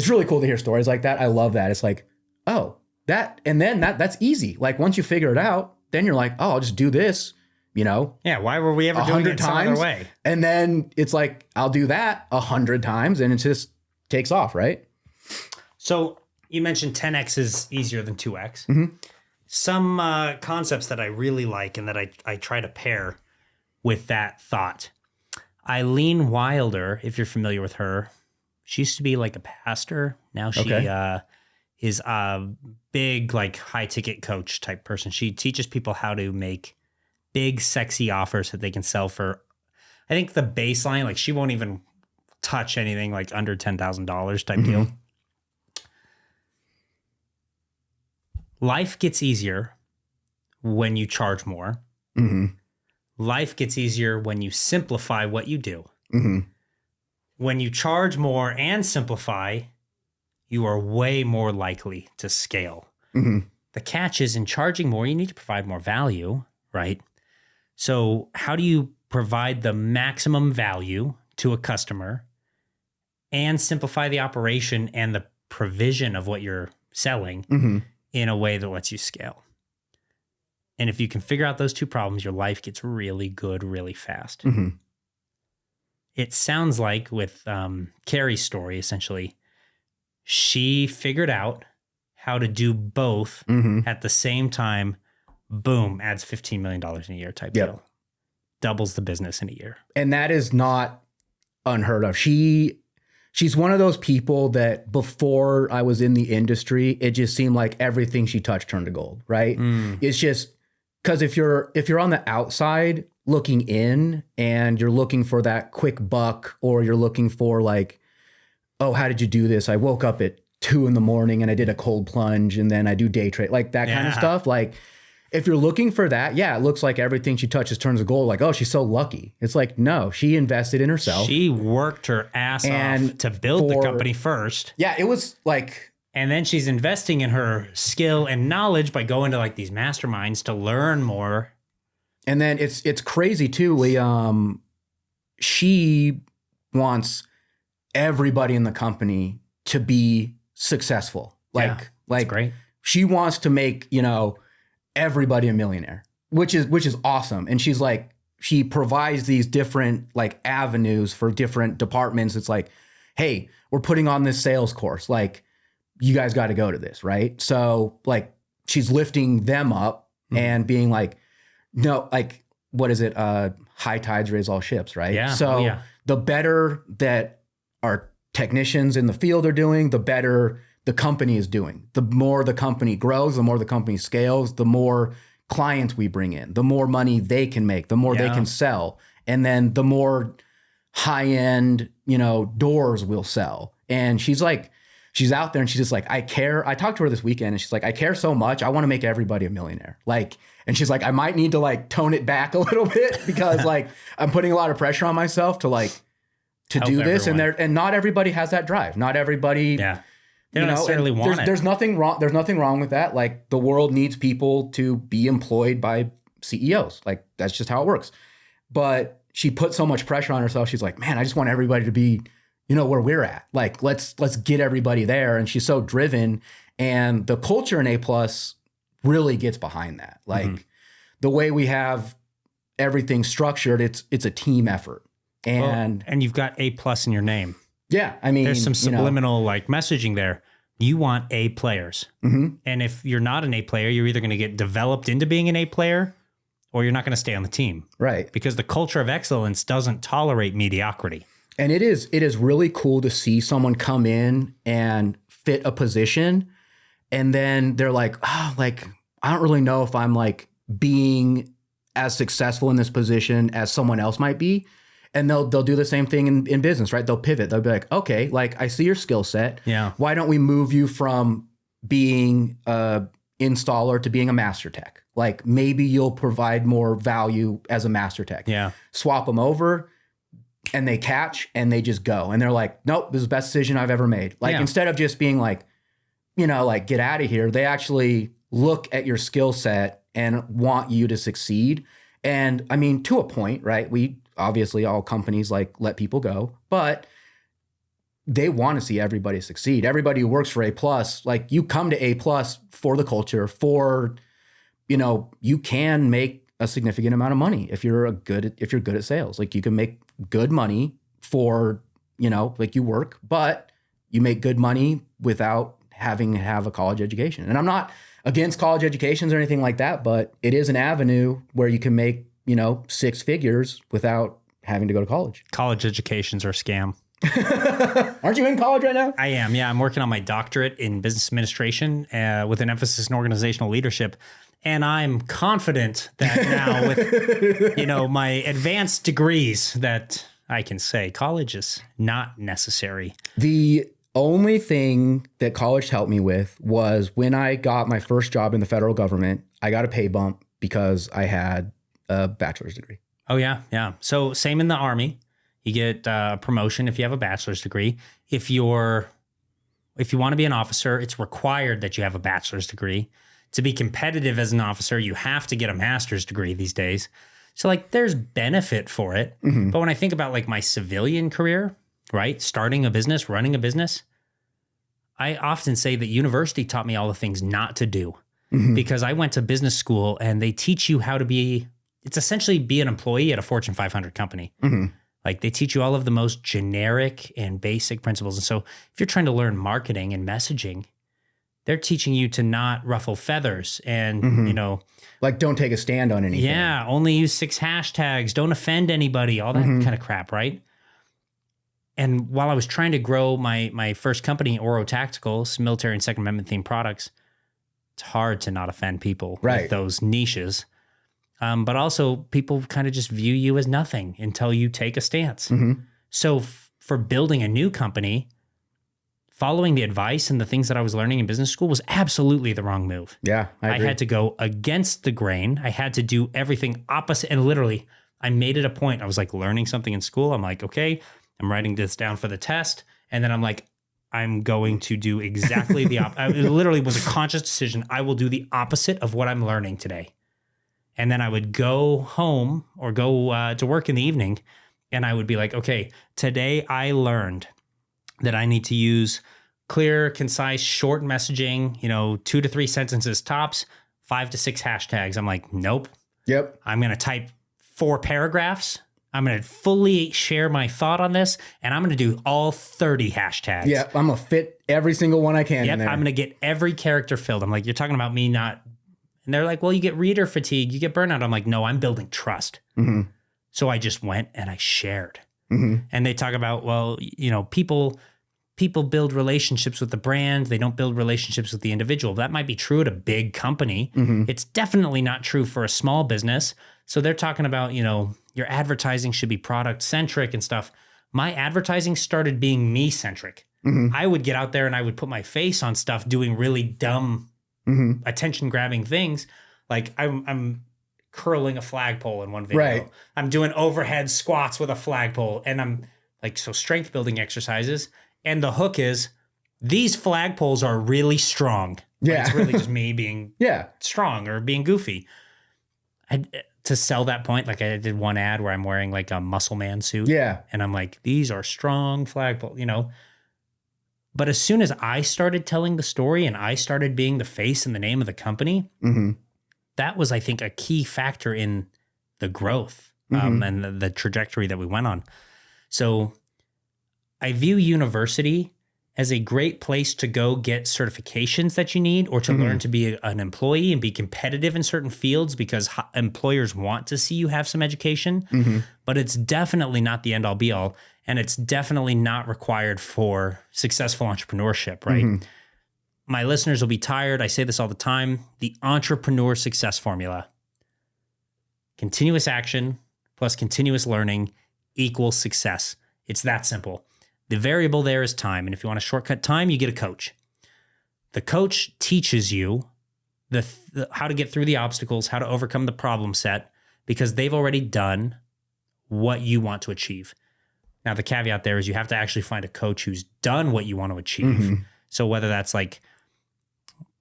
really cool to hear stories like that. I love that. It's like, oh, that's easy. Like once you figure it out, then you're like, oh, I'll just do this, Yeah. Why were we ever doing it some other way? And then it's like, I'll do that 100 times and it just takes off, right? So you mentioned 10X is easier than 2X. Some concepts that I really like and that I try to pair with that thought. Eileen Wilder, if you're familiar with her, she used to be like a pastor. Now she is a big, like, high ticket coach type person. She teaches people how to make big, sexy offers that they can sell for, I think the baseline, like, she won't even touch anything like under $10,000 type deal. Life gets easier when you charge more. Life gets easier when you simplify what you do. When you charge more and simplify, you are way more likely to scale. The catch is, in charging more, you need to provide more value, right? So how do you provide the maximum value to a customer and simplify the operation and the provision of what you're selling in a way that lets you scale? And if you can figure out those two problems, your life gets really good really fast. It sounds like with Carrie's story, essentially, she figured out how to do both at the same time. Boom, adds $15 million in a year type deal. Doubles the business in a year. And that is not unheard of. She's one of those people that before I was in the industry, it just seemed like everything she touched turned to gold, right? It's just because if you're on the outside looking in and you're looking for that quick buck, or you're looking for like, oh, how did you do this? I woke up at 2 a.m. and I did a cold plunge and then I do day trade, like that kind of stuff. Like, if you're looking for that, it looks like everything she touches turns to gold. Like, oh, she's so lucky. It's like, no, she invested in herself. She worked her ass off to build the company first. Yeah, it was like... And then she's investing in her skill and knowledge by going to like these masterminds to learn more. And then it's crazy too. She wants everybody in the company to be successful. Like great. She wants to make, everybody a millionaire, which is awesome. And she's like, she provides these different like avenues for different departments. It's like, hey, we're putting on this sales course. Like, you guys got to go to this, right? So like, she's lifting them up and being like, no, like, what is it? High tides raise all ships, right? Yeah. So the better that our technicians in the field are doing, the better the company is doing. The more the company grows, the more the company scales, the more clients we bring in, the more money they can make, the more they can sell. And then the more high-end, doors we'll sell. And she's like, she's out there and she's just like, I care. I talked to her this weekend and she's like, I care so much. I want to make everybody a millionaire. Like, and she's like, I might need to like tone it back a little bit because like I'm putting a lot of pressure on myself to like, to help do this. Everyone. And not everybody has that drive. Not everybody... They don't necessarily want it. There's nothing wrong. There's nothing wrong with that. Like, the world needs people to be employed by CEOs. Like, that's just how it works. But she put so much pressure on herself. She's like, man, I just want everybody to be, where we're at. Like, let's get everybody there. And she's so driven. And the culture in A+ really gets behind that. Like the way we have everything structured, it's a team effort. And you've got A+ in your name. Yeah, I mean, there's some subliminal like messaging there. You want A players. And if you're not an A player, you're either going to get developed into being an A player or you're not going to stay on the team. Right. Because the culture of excellence doesn't tolerate mediocrity. And it is really cool to see someone come in and fit a position. And then they're like, oh, like, I don't really know if I'm like being as successful in this position as someone else might be. And they'll do the same thing in business, right? They'll pivot. They'll be like, okay, like I see your skill set. Yeah. Why don't we move you from being a installer to being a master tech? Like maybe you'll provide more value as a master tech. Yeah. Swap them over and they catch and they just go. And they're like, nope, this is the best decision I've ever made. Like instead of just being like, like get out of here, they actually look at your skill set and want you to succeed. And I mean, to a point, right? Obviously, all companies like let people go, but they want to see everybody succeed. Everybody who works for A+, like you come to A+ for the culture, for, you can make a significant amount of money if you're good at sales. Like you can make good money for, like you work, but you make good money without having to have a college education. And I'm not against college educations or anything like that, but it is an avenue where you can make 6 figures without having to go to college. College educations are a scam. Aren't you in college right now? I am. Yeah. I'm working on my doctorate in business administration with an emphasis in organizational leadership. And I'm confident that now with, my advanced degrees that I can say college is not necessary. The only thing that college helped me with was when I got my first job in the federal government, I got a pay bump because I had a bachelor's degree. Oh, yeah. Yeah. So same in the Army. You get a promotion if you have a bachelor's degree. If you want to be an officer, it's required that you have a bachelor's degree. To be competitive as an officer, you have to get a master's degree these days. So there's benefit for it. Mm-hmm. But when I think about my civilian career, right? Starting a business, running a business, I often say that university taught me all the things not to do because I went to business school and they teach you how to it's essentially be an employee at a Fortune 500 company. Mm-hmm. They teach you all of the most generic and basic principles. And so if you're trying to learn marketing and messaging, they're teaching you to not ruffle feathers and, don't take a stand on anything. Yeah. Only use 6 hashtags. Don't offend anybody. All that kind of crap. Right. And while I was trying to grow my first company, Oro Tacticals, military and Second Amendment themed products, it's hard to not offend people with those niches. But also people kind of just view you as nothing until you take a stance. Mm-hmm. So for building a new company, following the advice and the things that I was learning in business school was absolutely the wrong move. Yeah, I agree. I had to go against the grain. I had to do everything opposite. And literally, I made it a point. I was learning something in school. I'm okay, I'm writing this down for the test. And then I'm going to do exactly the opposite. It literally was a conscious decision. I will do the opposite of what I'm learning today. And then I would go home or go to work in the evening. And I would be okay, today I learned that I need to use clear, concise, short messaging, 2 to 3 sentences tops, 5 to 6 hashtags. I'm nope. Yep. I'm going to type 4 paragraphs. I'm going to fully share my thought on this, and I'm going to do all 30 hashtags. Yeah, I'm going to fit every single one I can in there. I'm going to get every character filled. I'm you're talking about me not... And they're well, you get reader fatigue, you get burnout. I'm no, I'm building trust. Mm-hmm. So I just went and I shared. Mm-hmm. And they talk about, people build relationships with the brand. They don't build relationships with the individual. That might be true at a big company. Mm-hmm. It's definitely not true for a small business. So they're talking about, your advertising should be product centric and stuff. My advertising started being me centric. Mm-hmm. I would get out there and I would put my face on stuff doing really dumb attention grabbing things. I'm curling a flagpole in one video. Right. I'm doing overhead squats with a flagpole, and I'm strength building exercises. And the hook is these flagpoles are really strong. Yeah. It's really just me being strong or being goofy. To sell that point, I did one ad where I'm wearing a muscle man suit. Yeah. And I'm these are strong flagpoles, But as soon as I started telling the story and I started being the face and the name of the company, that was, I think, a key factor in the growth and the trajectory that we went on. So I view university as a great place to go get certifications that you need or to learn to be an employee and be competitive in certain fields because employers want to see you have some education. But it's definitely not the end all be all. And it's definitely not required for successful entrepreneurship, right? My listeners will be tired. I say this all the time. The entrepreneur success formula. Continuous action plus continuous learning equals success. It's that simple. The variable there is time. And if you want to shortcut time, you get a coach. The coach teaches you how to get through the obstacles, how to overcome the problem set, because they've already done what you want to achieve. Now, the caveat there is you have to actually find a coach who's done what you want to achieve. So whether that's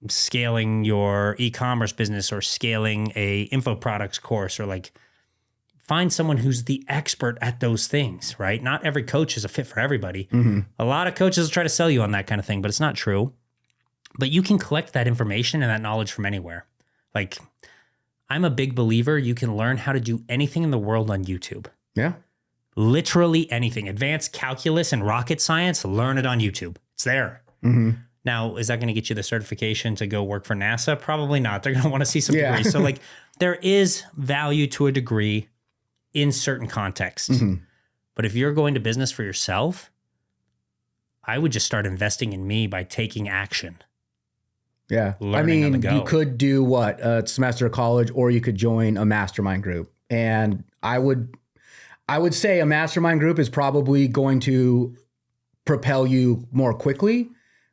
scaling your e-commerce business or scaling a info products course or find someone who's the expert at those things, right? Not every coach is a fit for everybody. A lot of coaches will try to sell you on that kind of thing, but it's not true. But you can collect that information and that knowledge from anywhere. I'm a big believer you can learn how to do anything in the world on YouTube. Yeah. Literally anything. Advanced calculus and rocket science, learn it on YouTube. It's there. Now, is that going to get you the certification to go work for NASA? Probably not. They're going to want to see some degrees. So there is value to a degree in certain contexts. But if you're going to business for yourself, I would just start investing in me by taking action. Yeah. Learning on the go. You could do what? A semester of college, or you could join a mastermind group. And I would say a mastermind group is probably going to propel you more quickly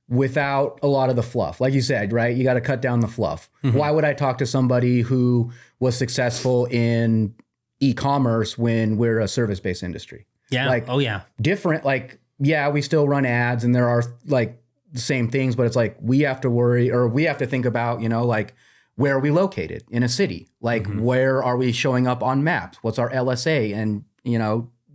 without a lot of the fluff. Like you said, right? You got to cut down the fluff. Mm-hmm. Why would I talk to somebody who was successful in e-commerce when we're a service-based industry? Yeah. Like, oh yeah. Different. Like, yeah, we still run ads and there are like the same things, but it's like, we have to worry, or we have to think about, like, where are we located in a city? Like, where are we showing up on maps? What's our LSA and,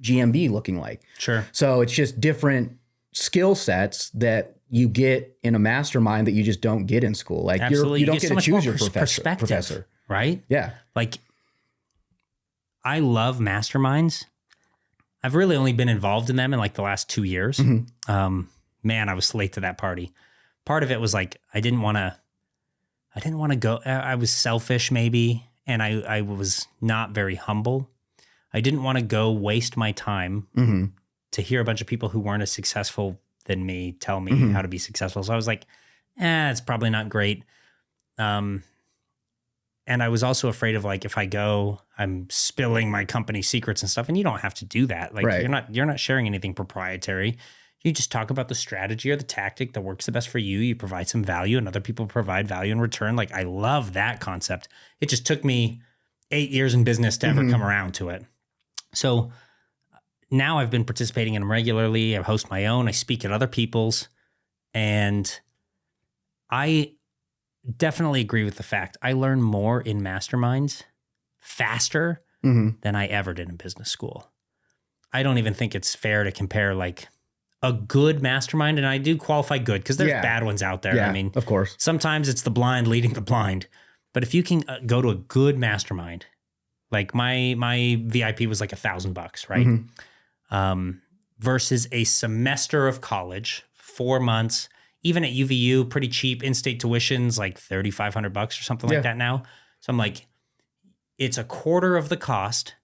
GMV looking like? Sure. So it's just different skill sets that you get in a mastermind that you just don't get in school. Like, you don't get to choose your professor. Right? Yeah. Like, I love masterminds. I've really only been involved in them in like the last 2 years. Mm-hmm. Man, I was late to that party. Part of it was like, I didn't want to go. I was selfish maybe. And I was not very humble. I didn't want to go waste my time to hear a bunch of people who weren't as successful than me tell me how to be successful. So I was like, it's probably not great. And I was also afraid of like, if I go, I'm spilling my company secrets and stuff. And you don't have to do that. Like you're not sharing anything proprietary. You just talk about the strategy or the tactic that works the best for you. You provide some value and other people provide value in return. Like, I love that concept. It just took me 8 years in business to ever come around to it. So now I've been participating in them regularly. I host my own. I speak at other people's. And I definitely agree with the fact I learn more in masterminds faster than I ever did in business school. I don't even think it's fair to compare like a good mastermind. And I do qualify good because there's bad ones out there. Yeah, I mean, of course, sometimes it's the blind leading the blind. But if you can go to a good mastermind, like my VIP was like $1,000, right? Versus a semester of college, 4 months, even at UVU, pretty cheap, in-state tuitions, like $3,500 or something like that now. So I'm like, it's a quarter of the cost,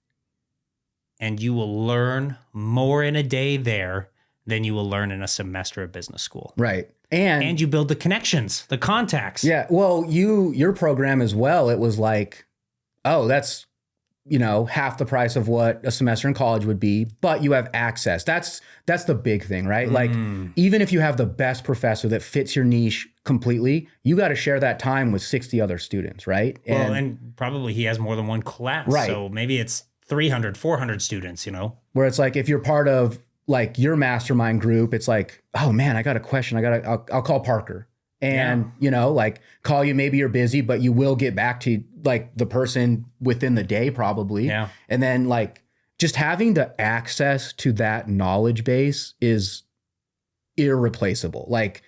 and you will learn more in a day there than you will learn in a semester of business school. Right. And you build the connections, the contacts. Yeah. Well, your program as well, it was like, oh, that's, half the price of what a semester in college would be, but you have access. That's the big thing, right? Like, even if you have the best professor that fits your niche completely, you got to share that time with 60 other students, right? And probably he has more than one class. Right. So maybe it's 300, 400 students, Where it's like, if you're part of like your mastermind group, it's like, oh man, I got a question. I'll call Parker and, like, call you. Maybe you're busy, but you will get back to like the person within the day probably. Yeah. And then like just having the access to that knowledge base is irreplaceable. Like,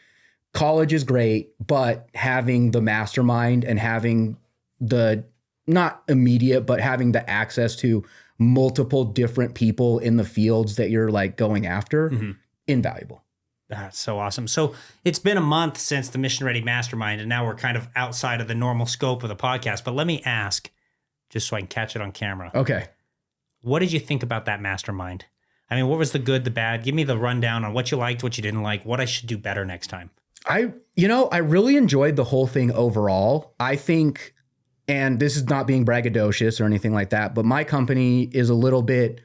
college is great, but having the mastermind and having the, not immediate, but having the access to multiple different people in the fields that you're like going after, invaluable. That's so awesome. So it's been a month since the Mission Ready Mastermind, and now we're kind of outside of the normal scope of the podcast. But let me ask, just so I can catch it on camera. Okay. What did you think about that mastermind? I mean, what was the good, the bad? Give me the rundown on what you liked, what you didn't like, what I should do better next time. I really enjoyed the whole thing overall. I think, and this is not being braggadocious or anything like that, but my company is a little bit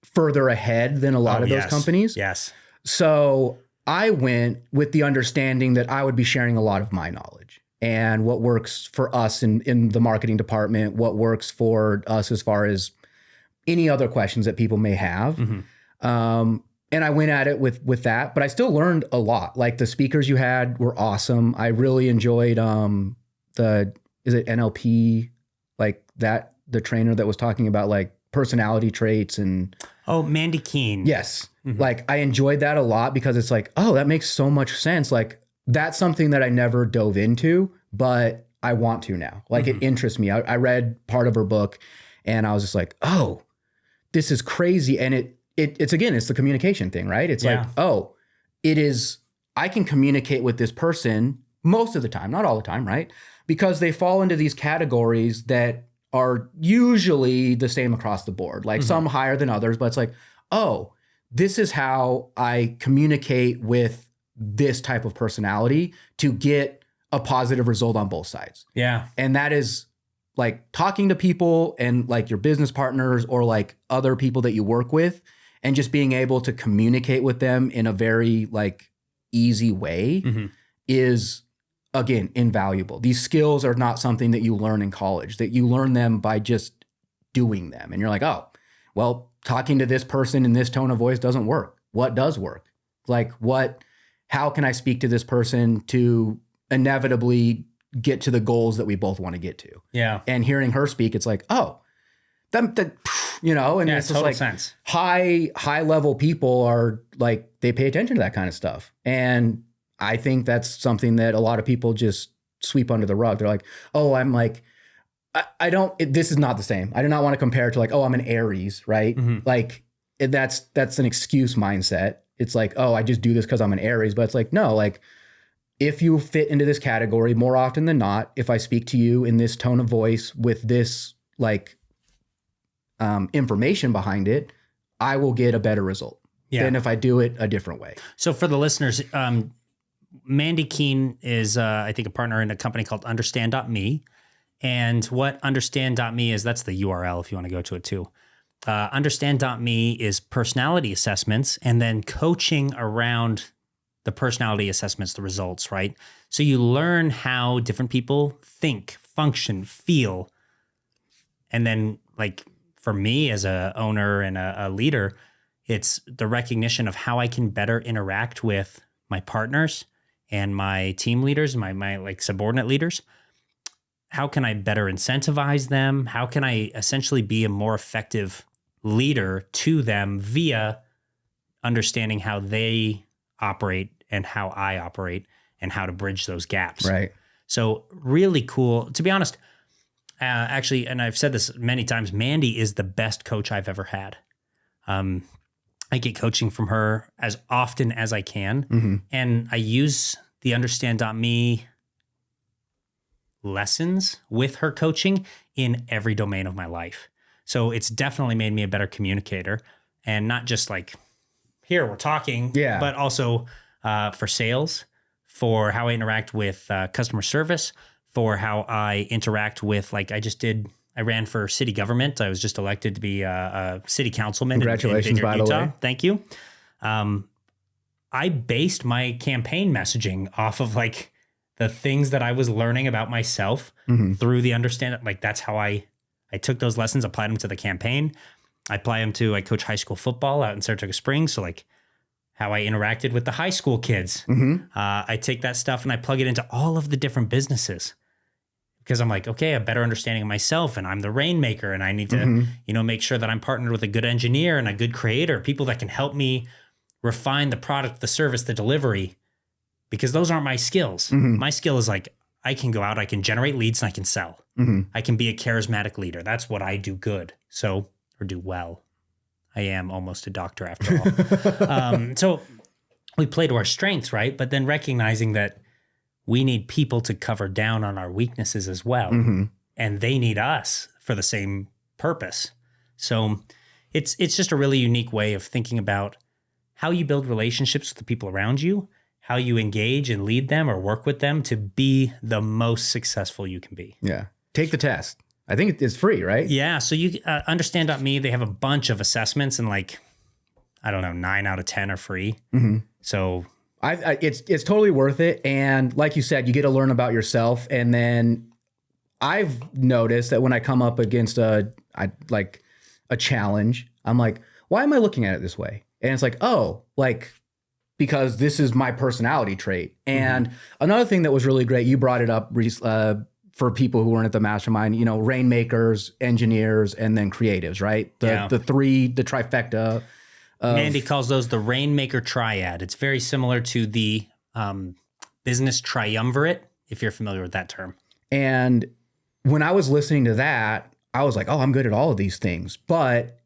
further ahead than a lot of those companies. Yes. So I went with the understanding that I would be sharing a lot of my knowledge and what works for us in the marketing department, what works for us as far as any other questions that people may have. And I went at it with that, but I still learned a lot. Like, the speakers you had were awesome. I really enjoyed is it NLP, like that, the trainer that was talking about like personality traits and... Oh, Mandy Keene. Yes. Like, I enjoyed that a lot because it's like, oh, that makes so much sense. Like, that's something that I never dove into, but I want to now. Like, it interests me. I read part of her book and I was just like, oh, this is crazy. And it's again, it's the communication thing, right? It's like, oh, I can communicate with this person most of the time, not all the time, right? Because they fall into these categories that are usually the same across the board, like some higher than others, but it's like, oh, this is how I communicate with this type of personality to get a positive result on both sides. Yeah. And that is like talking to people and like your business partners or like other people that you work with, and just being able to communicate with them in a very like easy way is, again, invaluable. These skills are not something that you learn in college, that you learn them by just doing them. And you're like, oh, well, talking to this person in this tone of voice doesn't work. What does work? Like how can I speak to this person to inevitably get to the goals that we both want to get to? Yeah. And hearing her speak, it's like, oh, that you know, and it's just like sense. high level people are like, they pay attention to that kind of stuff. And I think that's something that a lot of people just sweep under the rug. They're like, oh, I'm like, this is not the same. I do not want to compare it to like, oh, I'm an Aries, right? Like that's an excuse mindset. It's like, oh, I just do this because I'm an Aries. But it's like, no, like if you fit into this category more often than not, if I speak to you in this tone of voice with this like information behind it, I will get a better result than if I do it a different way. So for the listeners, Mandy Keene is, I think, a partner in a company called Understand.me. And what Understand.me is, that's the URL if you want to go to it too. Understand.me is personality assessments and then coaching around the personality assessments, the results, right? So you learn how different people think, function, feel. And then like for me as a owner and a leader, it's the recognition of how I can better interact with my partners and my team leaders, my like subordinate leaders. How can I better incentivize them? How can I essentially be a more effective leader to them via understanding how they operate and how I operate and how to bridge those gaps. Right. So really cool. To be honest, actually, and I've said this many times, Mandy is the best coach I've ever had. I get coaching from her as often as I can. And I use the Understand.me lessons with her coaching in every domain of my life. So it's definitely made me a better communicator, and not just like, here we're talking, but also for sales, for how I interact with customer service, for how I interact with, like I ran for city government. I was just elected to be a city councilman. Congratulations, in by Utah. the way. Thank you. I based my campaign messaging off of like the things that I was learning about myself through the Understand. Like that's how I took those lessons, applied them to the campaign. I coach high school football out in Saratoga Springs. So like how I interacted with the high school kids. I take that stuff and I plug it into all of the different businesses. Because I'm like, okay, a better understanding of myself, and I'm the rainmaker, and I need to, make sure that I'm partnered with a good engineer and a good creator, people that can help me refine the product, the service, the delivery, because those aren't my skills. My skill is like, I can go out, I can generate leads, and I can sell. I can be a charismatic leader. That's what I do good. Or do well. I am almost a doctor after all. So we play to our strengths, right? But then recognizing that we need people to cover down on our weaknesses as well. And they need us for the same purpose. So it's just a really unique way of thinking about how you build relationships with the people around you, how you engage and lead them or work with them to be the most successful you can be. Yeah. Take the test. I think it's free, right? Yeah. So you Understand.me, they have a bunch of assessments, and like, I don't know, 9 out of 10 are free. So it's totally worth it. And like you said, you get to learn about yourself. And then I've noticed that when I come up against a challenge, I'm like, why am I looking at it this way? And it's like, oh, like, because this is my personality trait. And another thing that was really great, you brought it up for people who weren't at the mastermind, rainmakers, engineers, and then creatives, right? The trifecta. Mandy calls those the rainmaker triad. It's very similar to the business triumvirate, if you're familiar with that term. And when I was listening to that, I was like, oh, I'm good at all of these things. But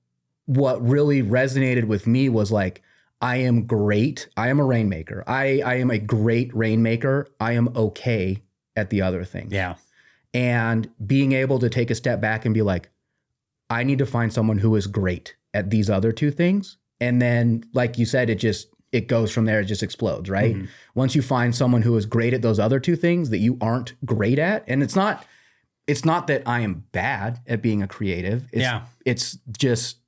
what really resonated with me was like, I am great. I am a rainmaker. I am a great rainmaker. I am okay at the other things. Yeah. And being able to take a step back and be like, I need to find someone who is great at these other two things. And then, like you said, it goes from there. It just explodes, right? Once you find someone who is great at those other two things that you aren't great at, and it's not that I am bad at being a creative. It's just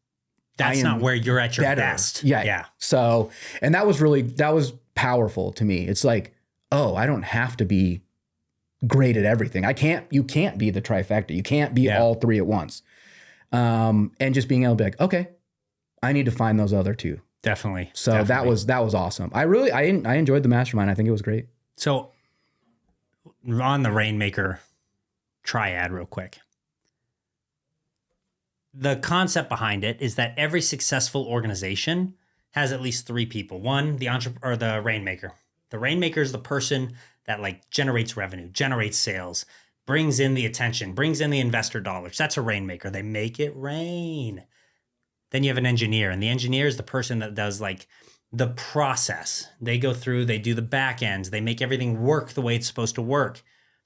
that's not where you're at your best. Yeah. So, and that was powerful to me. It's like, oh, I don't have to be great at everything. You can't be the trifecta. You can't be all three at once. And just being able to be like, okay, I need to find those other two. Definitely. So that was awesome. I enjoyed the mastermind. I think it was great. So on the Rainmaker triad real quick. The concept behind it is that every successful organization has at least three people. One, the Rainmaker. The Rainmaker is the person that like generates revenue, generates sales, brings in the attention, brings in the investor dollars. That's a Rainmaker. They make it rain. Then you have an engineer, and the engineer is the person that does like the process. They go through, they do the back ends, they make everything work the way it's supposed to work.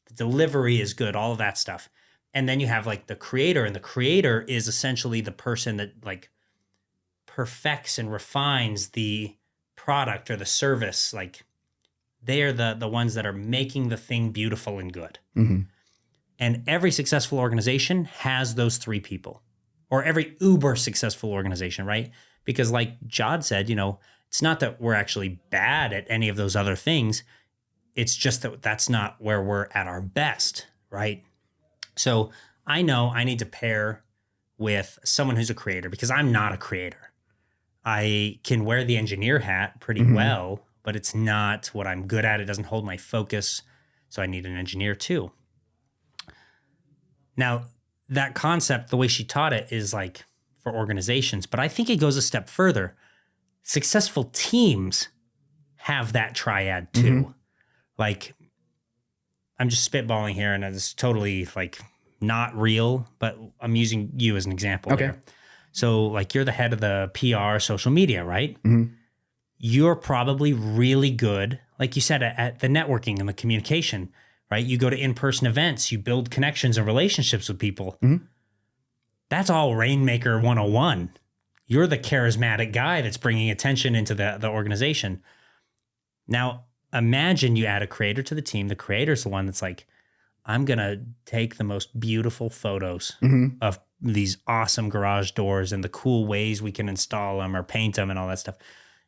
The delivery is good, all of that stuff. And then you have like the creator, and the creator is essentially the person that like perfects and refines the product or the service. Like they are the ones that are making the thing beautiful and good. And every successful organization has those three people, or every uber successful organization, right? Because like Jod said, it's not that we're actually bad at any of those other things. It's just that that's not where we're at our best, right? So I know I need to pair with someone who's a creator, because I'm not a creator. I can wear the engineer hat pretty well, but it's not what I'm good at. It doesn't hold my focus. So I need an engineer too. Now, that concept, the way she taught it, is like for organizations, but I think it goes a step further. Successful teams have that triad too. Like, I'm just spitballing here, and it's totally like not real, but I'm using you as an example. Okay. Here. So like you're the head of the PR social media, right? You're probably really good, like you said, at the networking and the communication, right? You go to in-person events, you build connections and relationships with people. That's all Rainmaker 101. You're the charismatic guy that's bringing attention into the organization. Now, imagine you add a creator to the team. The creator's the one that's like, I'm going to take the most beautiful photos of these awesome garage doors and the cool ways we can install them or paint them and all that stuff.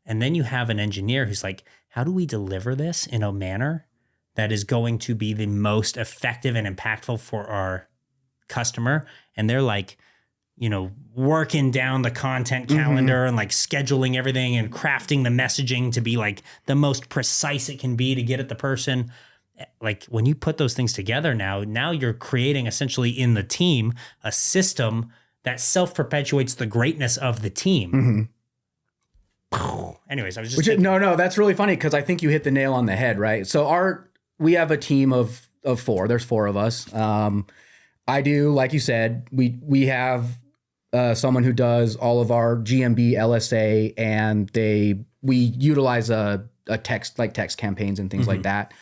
And then you have an engineer who's like, how do we deliver this in a manner that is going to be the most effective and impactful for our customer? And they're like, working down the content calendar and like scheduling everything and crafting the messaging to be like the most precise it can be to get at the person. Like when you put those things together now you're creating essentially in the team a system that self-perpetuates the greatness of the team. Anyways, I was just no, that's really funny, because I think you hit the nail on the head, right? So we have a team of four. There's four of us. I do, like you said, we have someone who does all of our GMB, LSA, and we utilize a text campaigns and things like that.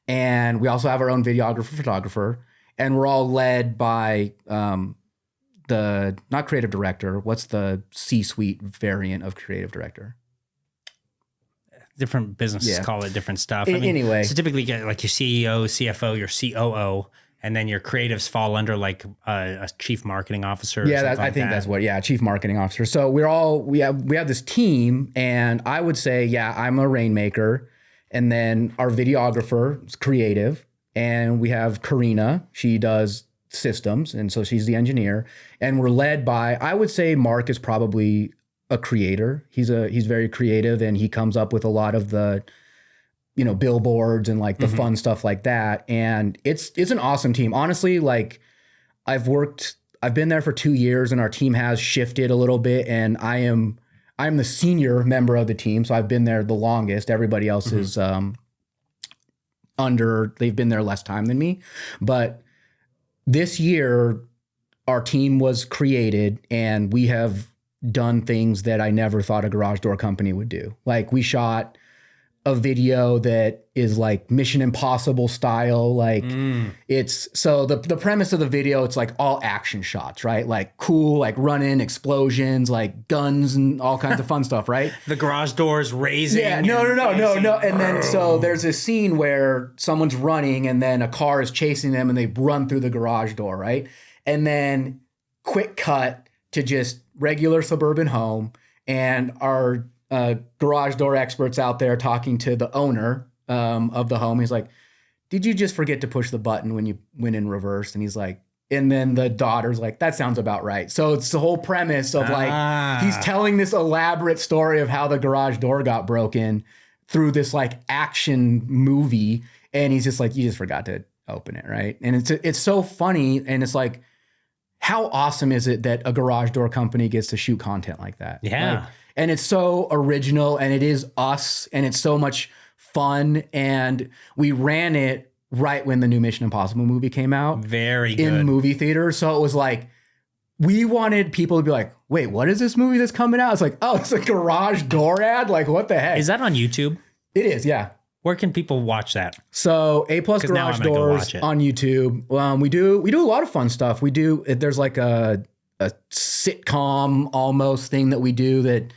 And we also have our own videographer, photographer, and we're all led by the not creative director. What's the C-suite variant of creative director? Different businesses call it different stuff. Anyway, so typically you get like your CEO, CFO, your COO, and then your creatives fall under like a chief marketing officer. I think that's what. Yeah, chief marketing officer. So we have this team, and I would say, I'm a Rainmaker, and then our videographer is creative, and we have Karina. She does systems, and so she's the engineer, and we're led by, I would say, Mark is probably a creator. He's very creative, and he comes up with a lot of the billboards and like the fun stuff like that. And it's an awesome team. Honestly, like I've been there for 2 years, and our team has shifted a little bit, and I'm the senior member of the team. So I've been there the longest. Everybody else is they've been there less time than me. But this year our team was created, and we have done things that I never thought a garage door company would do. Like we shot a video that is like Mission Impossible style. Like it's so the premise of the video, it's like all action shots, right? Like cool, like running explosions, like guns and all kinds of fun stuff, right? The garage doors raising. Yeah, no. And then so there's a scene where someone's running and then a car is chasing them and they run through the garage door, right? And then quick cut to just regular suburban home and our garage door experts out there talking to the owner of the home. He's like, did you just forget to push the button when you went in reverse? And he's like, and then the daughter's like, that sounds about right. So it's the whole premise of like, he's telling this elaborate story of how the garage door got broken through this like action movie. And he's just like, you just forgot to open it, right? And it's so funny. And it's like, how awesome is it that a garage door company gets to shoot content like that? Yeah. Like, and it's so original and it is us and it's so much fun. And we ran it right when the new Mission Impossible movie came out. Very good. In movie theaters. So it was like, we wanted people to be like, wait, what is this movie that's coming out? It's like, oh, it's a garage door ad. Like, what the heck? Is that on YouTube? It is, yeah. Where can people watch that? So A+ Garage Doors on YouTube. We do a lot of fun stuff. There's like a sitcom almost thing that we do that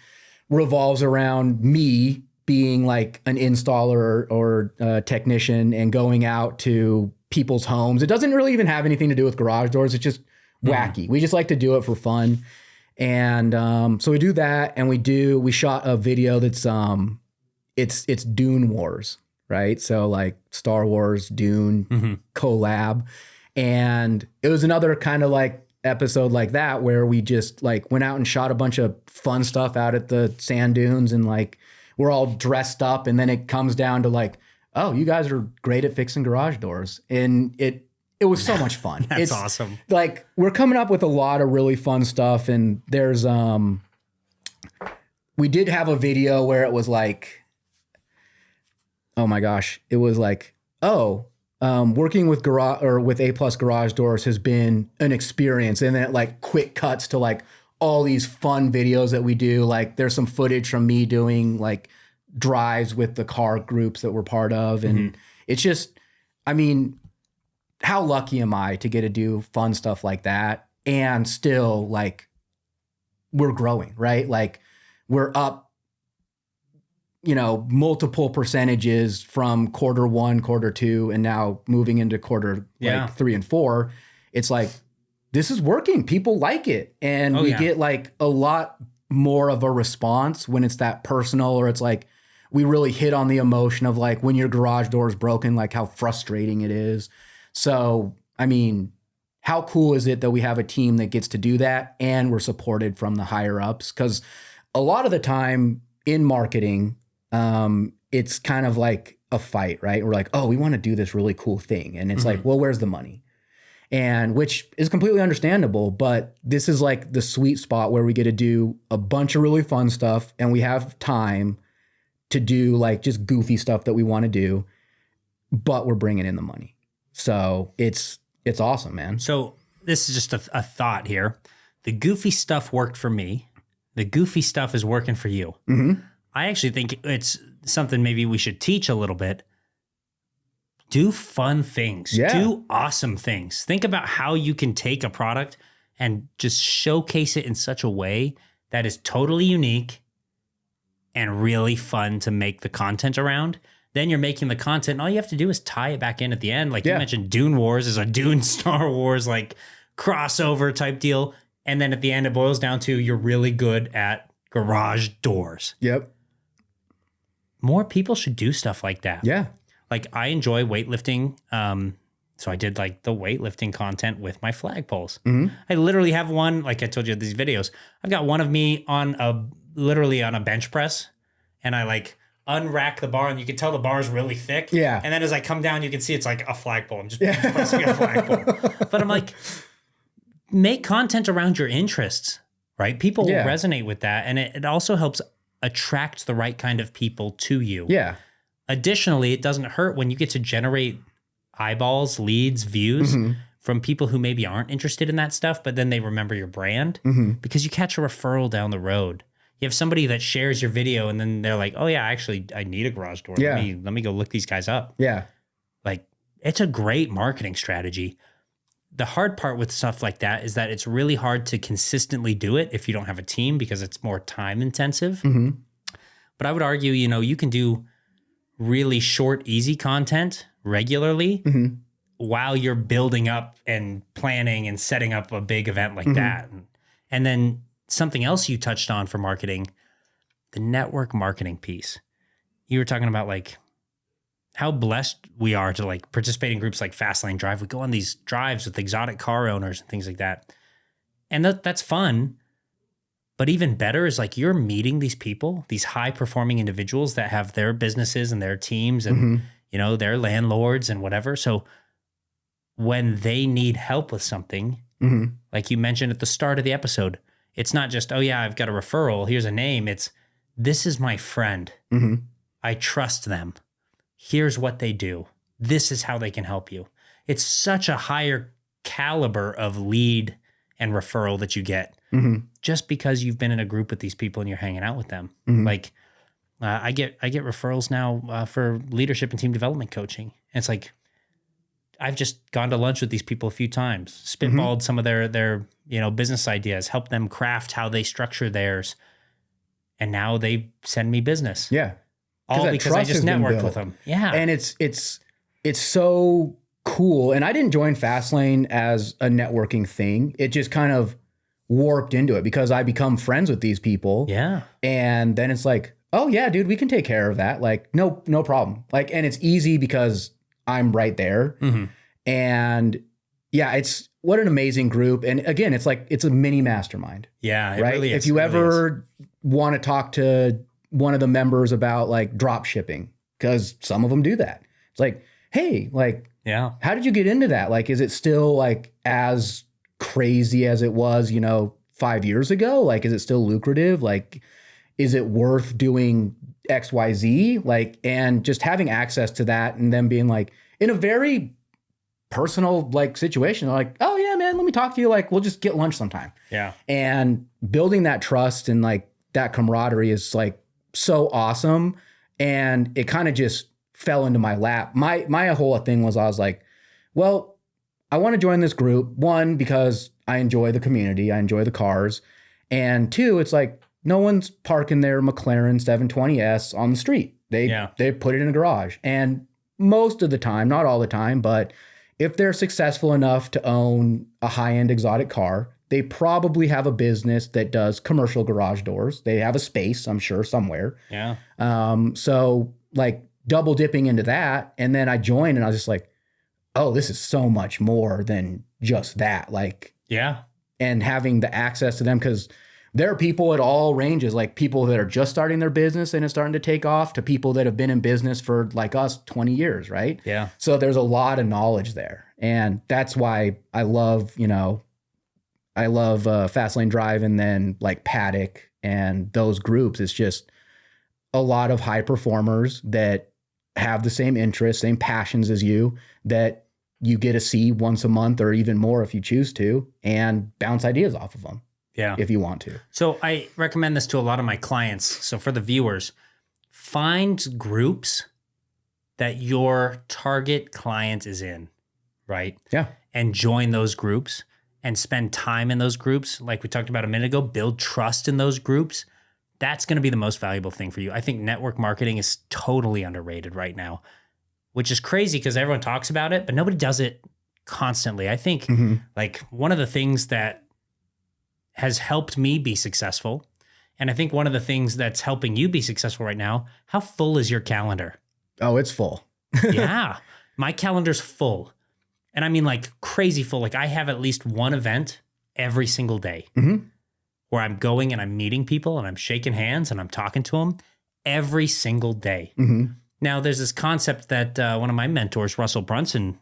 revolves around me being like an installer or technician and going out to people's homes. It doesn't really even have anything to do with garage doors. It's just wacky. We just like to do it for fun. And so we do that, and we shot a video that's it's Dune Wars, right? So like Star Wars, Dune collab. And it was another kind of like episode like that where we just like went out and shot a bunch of fun stuff out at the sand dunes, and like we're all dressed up, and then it comes down to like, oh, you guys are great at fixing garage doors. And it was so much fun. It's awesome. Like we're coming up with a lot of really fun stuff. And there's we did have a video where it was like, oh my gosh, it was like, working with A+ Garage Doors has been an experience. And then it like quick cuts to like all these fun videos that we do. Like there's some footage from me doing like drives with the car groups that we're part of. And it's just, I mean, how lucky am I to get to do fun stuff like that? And still like we're growing, right? Like we're up, multiple percentages from Q1, Q2, and now moving into quarter like 3 and 4. It's like, this is working. People like it. And we get like a lot more of a response when it's that personal, or it's like, we really hit on the emotion of like when your garage door is broken, like how frustrating it is. So, I mean, how cool is it that we have a team that gets to do that and we're supported from the higher ups? Because a lot of the time in marketing, it's kind of like a fight, right? We're like, oh, we want to do this really cool thing. And it's like, well, where's the money? And which is completely understandable, but this is like the sweet spot where we get to do a bunch of really fun stuff and we have time to do like just goofy stuff that we want to do, but we're bringing in the money. So it's awesome, man. So this is just a thought here. The goofy stuff worked for me. The goofy stuff is working for you. I actually think it's something maybe we should teach a little bit. Do fun things. Do awesome things. Think about how you can take a product and just showcase it in such a way that is totally unique and really fun to make the content around. Then you're making the content, and all you have to do is tie it back in at the end. Like you mentioned, Dune Wars is a Dune Star Wars like crossover type deal. And then at the end, it boils down to you're really good at garage doors. Yep. More people should do stuff like that. Yeah. Like I enjoy weightlifting. So I did like the weightlifting content with my flagpoles. I literally have one, like I told you these videos. I've got one of me literally on a bench press, and I like unrack the bar, and you can tell the bar is really thick. Yeah. And then as I come down, you can see it's like a flagpole. I'm just pressing a flagpole. But I'm like, make content around your interests, right? People will resonate with that. And it also helps attract the right kind of people to you. Yeah. Additionally, it doesn't hurt when you get to generate eyeballs, leads, views from people who maybe aren't interested in that stuff, but then they remember your brand because you catch a referral down the road. You have somebody that shares your video and then they're like, oh yeah, actually I need a garage door. Yeah. Let me go look these guys up. Yeah. Like it's a great marketing strategy. The hard part with stuff like that is that it's really hard to consistently do it if you don't have a team because it's more time intensive. Mm-hmm. But I would argue, you can do really short, easy content regularly while you're building up and planning and setting up a big event like that. And then something else you touched on for marketing, the network marketing piece. You were talking about like how blessed we are to like participate in groups like Fastlane Drive. We go on these drives with exotic car owners and things like that. And that's fun. But even better is like you're meeting these people, these high performing individuals that have their businesses and their teams and, their landlords and whatever. So when they need help with something, like you mentioned at the start of the episode, it's not just, oh yeah, I've got a referral. Here's a name. It's, this is my friend. I trust them. Here's what they do. This is how they can help you. It's such a higher caliber of lead and referral that you get just because you've been in a group with these people and you're hanging out with them. Like I get referrals now for leadership and team development coaching. And it's like, I've just gone to lunch with these people a few times, spitballed some of their business ideas, helped them craft how they structure theirs. And now they send me business. Yeah. All because I just networked with them. Yeah. And it's so cool. And I didn't join Fastlane as a networking thing. It just kind of warped into it because I become friends with these people. Yeah. And then it's like, oh yeah, dude, we can take care of that. Like, no problem. Like, and it's easy because I'm right there. And yeah, it's what an amazing group. And again, it's like, it's a mini mastermind. Yeah. It right. Really is. If you ever want to talk to one of the members about like drop shipping, because some of them do that. It's like, hey, like, yeah, how did you get into that? Like, is it still like as crazy as it was, 5 years ago? Like, is it still lucrative? Like, is it worth doing XYZ? Like, and just having access to that and them being like in a very personal like situation, like, oh yeah, man, let me talk to you. Like, we'll just get lunch sometime. Yeah. And building that trust and like that camaraderie is like so awesome. And it kind of just fell into my lap. My whole thing was, I was like, well, I want to join this group. One, because I enjoy the community. I enjoy the cars. And two, it's like, no one's parking their McLaren 720S on the street. They put it in a garage. And most of the time, not all the time, but if they're successful enough to own a high-end exotic car, they probably have a business that does commercial garage doors. They have a space, I'm sure, somewhere. Yeah. So like double dipping into that. And then I joined and I was just like, oh, this is so much more than just that. Like, yeah. And having the access to them, because there are people at all ranges, like people that are just starting their business and it's starting to take off, to people that have been in business for like us 20 years, right? Yeah. So there's a lot of knowledge there. And that's why I love, Fastlane Drive and then like Paddock and those groups. It's just a lot of high performers that have the same interests, same passions as you, that you get to see once a month or even more if you choose to, and bounce ideas off of them. Yeah. If you want to. So I recommend this to a lot of my clients. So for the viewers, find groups that your target client is in, right? Yeah. And join those groups and spend time in those groups. Like we talked about a minute ago, build trust in those groups. That's going to be the most valuable thing for you. I think network marketing is totally underrated right now, which is crazy because everyone talks about it, but nobody does it constantly. I think like one of the things that has helped me be successful, and I think one of the things that's helping you be successful right now, how full is your calendar? Oh, it's full. Yeah. My calendar's full. And I mean like crazy full. Like I have at least one event every single day where I'm going and I'm meeting people and I'm shaking hands and I'm talking to them every single day. Now there's this concept that one of my mentors, Russell Brunson,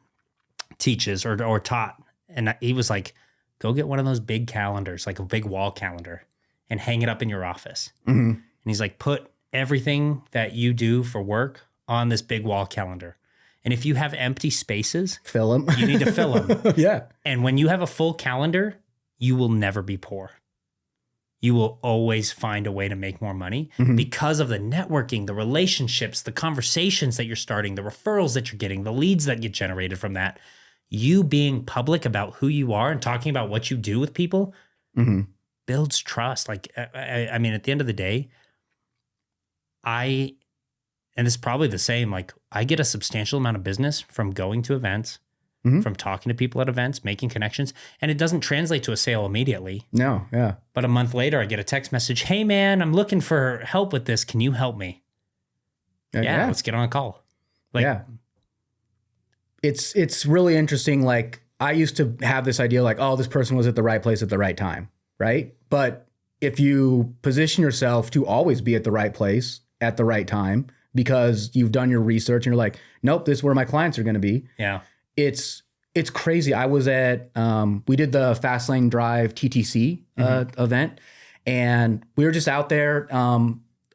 teaches or taught. And he was like, go get one of those big calendars, like a big wall calendar, and hang it up in your office. And he's like, put everything that you do for work on this big wall calendar. And if you have empty spaces, fill them. You need to fill them. Yeah. And when you have a full calendar, you will never be poor. you will always find a way to make more money because of the networking, the relationships, the conversations that you're starting, the referrals that you're getting, the leads that get generated from that. You being public about who you are and talking about what you do with people builds trust. Like, I mean, at the end of the day, and it's probably the same, like I get a substantial amount of business from going to events, from talking to people at events, making connections, and it doesn't translate to a sale immediately. No, yeah. But a month later, I get a text message, hey man, I'm looking for help with this. Can you help me? Yeah. Let's get on a call. It's really interesting. Like I used to have this idea like, oh, this person was at the right place at the right time, right? But if you position yourself to always be at the right place at the right time because you've done your research and you're like, nope, this is where my clients are going to be. Yeah. It's crazy. I was at, we did the Fast Lane Drive TTC event, and we were just out there.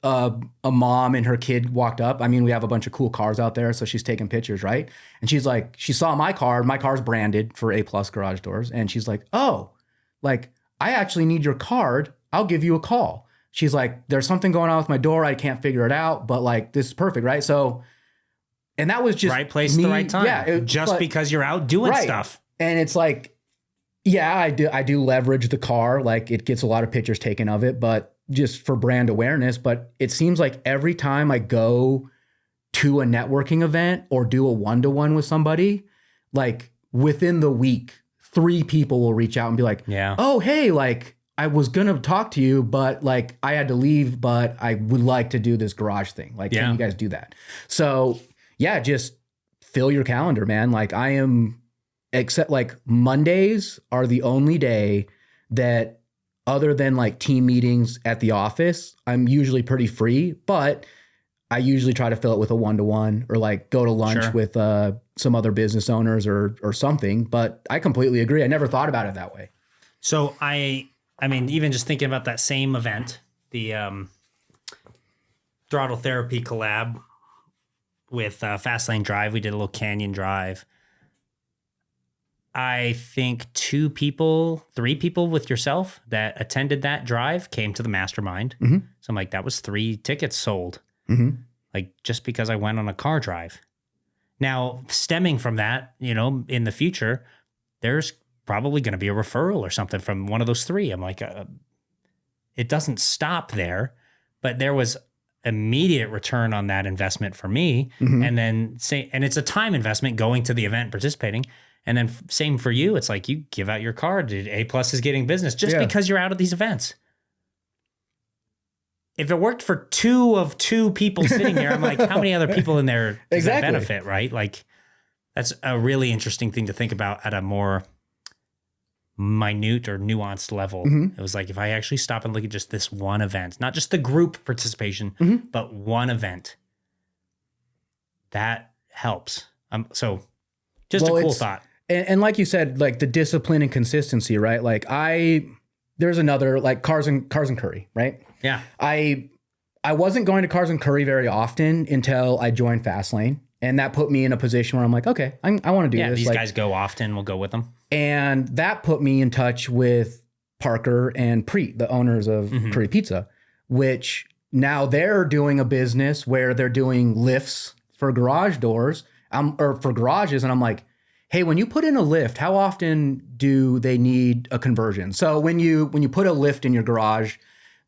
A mom and her kid walked up. I mean, we have a bunch of cool cars out there, so she's taking pictures, right? And she's like, she saw my car. My car's branded for A+ garage doors, and she's like, oh, like I actually need your card. I'll give you a call. She's like, there's something going on with my door. I can't figure it out, but like this is perfect, right? So. And that was just right place at the right time. Yeah, because you're out doing stuff. And it's like, yeah, I do leverage the car. Like it gets a lot of pictures taken of it, but just for brand awareness. But it seems like every time I go to a networking event or do a one-to-one with somebody, like within the week, 3 people will reach out and be like, oh, hey, like I was going to talk to you, but like I had to leave, but I would like to do this garage thing. Like, can you guys do that? So yeah, just fill your calendar, man. Like except like Mondays are the only day that other than like team meetings at the office, I'm usually pretty free, but I usually try to fill it with a one-to-one or like go to lunch with some other business owners or something. But I completely agree. I never thought about it that way. So I mean, even just thinking about that same event, the throttle therapy collab, with Fastlane Drive, we did a little canyon drive. I think 3 people with yourself that attended that drive came to the Mastermind. So I'm like, that was 3 tickets sold. Like just because I went on a car drive. Now, stemming from that, you know, in the future, there's probably going to be a referral or something from one of those 3. I'm like, it doesn't stop there, but there was immediate return on that investment for me. And then and it's a time investment going to the event, participating. And then same for you. It's like you give out your card. A+ is getting business just because you're out at these events. If it worked for 2 of 2 people sitting there, I'm like, how many other people in there does that benefit, right? Like that's a really interesting thing to think about at a more minute or nuanced level. It was like, if I actually stop and look at just this one event, not just the group participation, but one event, that helps. So just a cool thought. And like you said, like the discipline and consistency, right? Like there's another like Cars and Curry, right? Yeah. I wasn't going to Cars and Curry very often until I joined Fastlane. And that put me in a position where I'm like, okay, I want to do this. These guys go often. We'll go with them. And that put me in touch with Parker and Preet, the owners of Curry Pizza, which now they're doing a business where they're doing lifts for garage doors, or for garages. And I'm like, hey, when you put in a lift, how often do they need a conversion? So when you put a lift in your garage,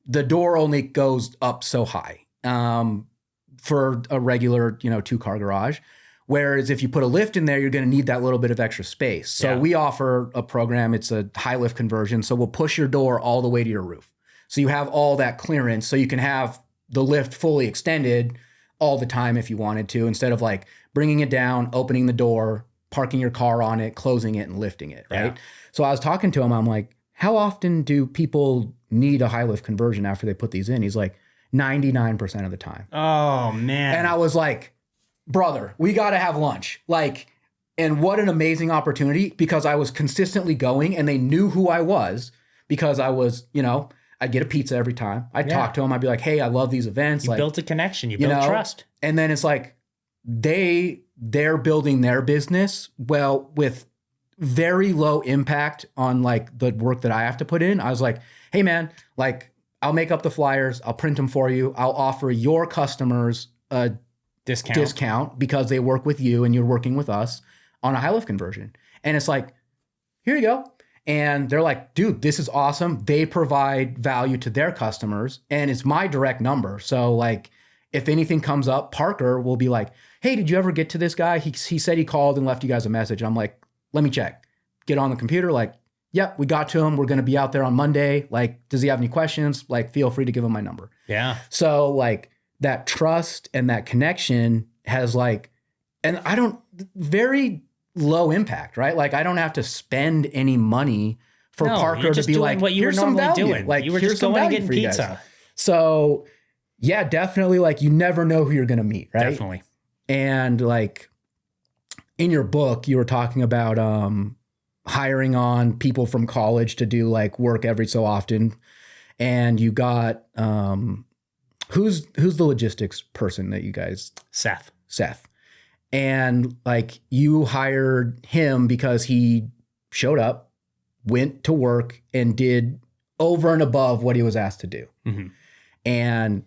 the door only goes up so high for a regular, 2-car garage. Whereas if you put a lift in there, you're going to need that little bit of extra space. So we offer a program. It's a high lift conversion. So we'll push your door all the way to your roof. So you have all that clearance. So you can have the lift fully extended all the time if you wanted to, instead of like bringing it down, opening the door, parking your car on it, closing it, and lifting it, right? So I was talking to him. I'm like, how often do people need a high lift conversion after they put these in? He's like, 99% of the time. Oh, man. And I was like, brother, we got to have lunch. Like, and what an amazing opportunity, because I was consistently going and they knew who I was because I was, I'd get a pizza every time. I'd talk to them. I'd be like, hey, I love these events. You built a connection. You built trust. And then it's like, they're building their business with very low impact on like the work that I have to put in. I was like, hey man, like I'll make up the flyers. I'll print them for you. I'll offer your customers a discount because they work with you and you're working with us on a high lift conversion. And it's like, here you go. And they're like, dude, this is awesome. They provide value to their customers and it's my direct number. So like, if anything comes up, Parker will be like, hey, did you ever get to this guy? He said he called and left you guys a message. I'm like, let me check. Get on the computer. Like, yep, we got to him. We're going to be out there on Monday. Like, does he have any questions? Like, feel free to give him my number. Yeah. So like that trust and that connection has like, and very low impact, right? Like I don't have to spend any money for Parker to be like, what you were normally doing. Like you were just going and getting pizza. So yeah, definitely like you never know who you're going to meet, right? Definitely. And like in your book, you were talking about hiring on people from college to do like work every so often. And you got who's the logistics person that you guys? Seth. And like you hired him because he showed up, went to work and did over and above what he was asked to do. Mm-hmm. And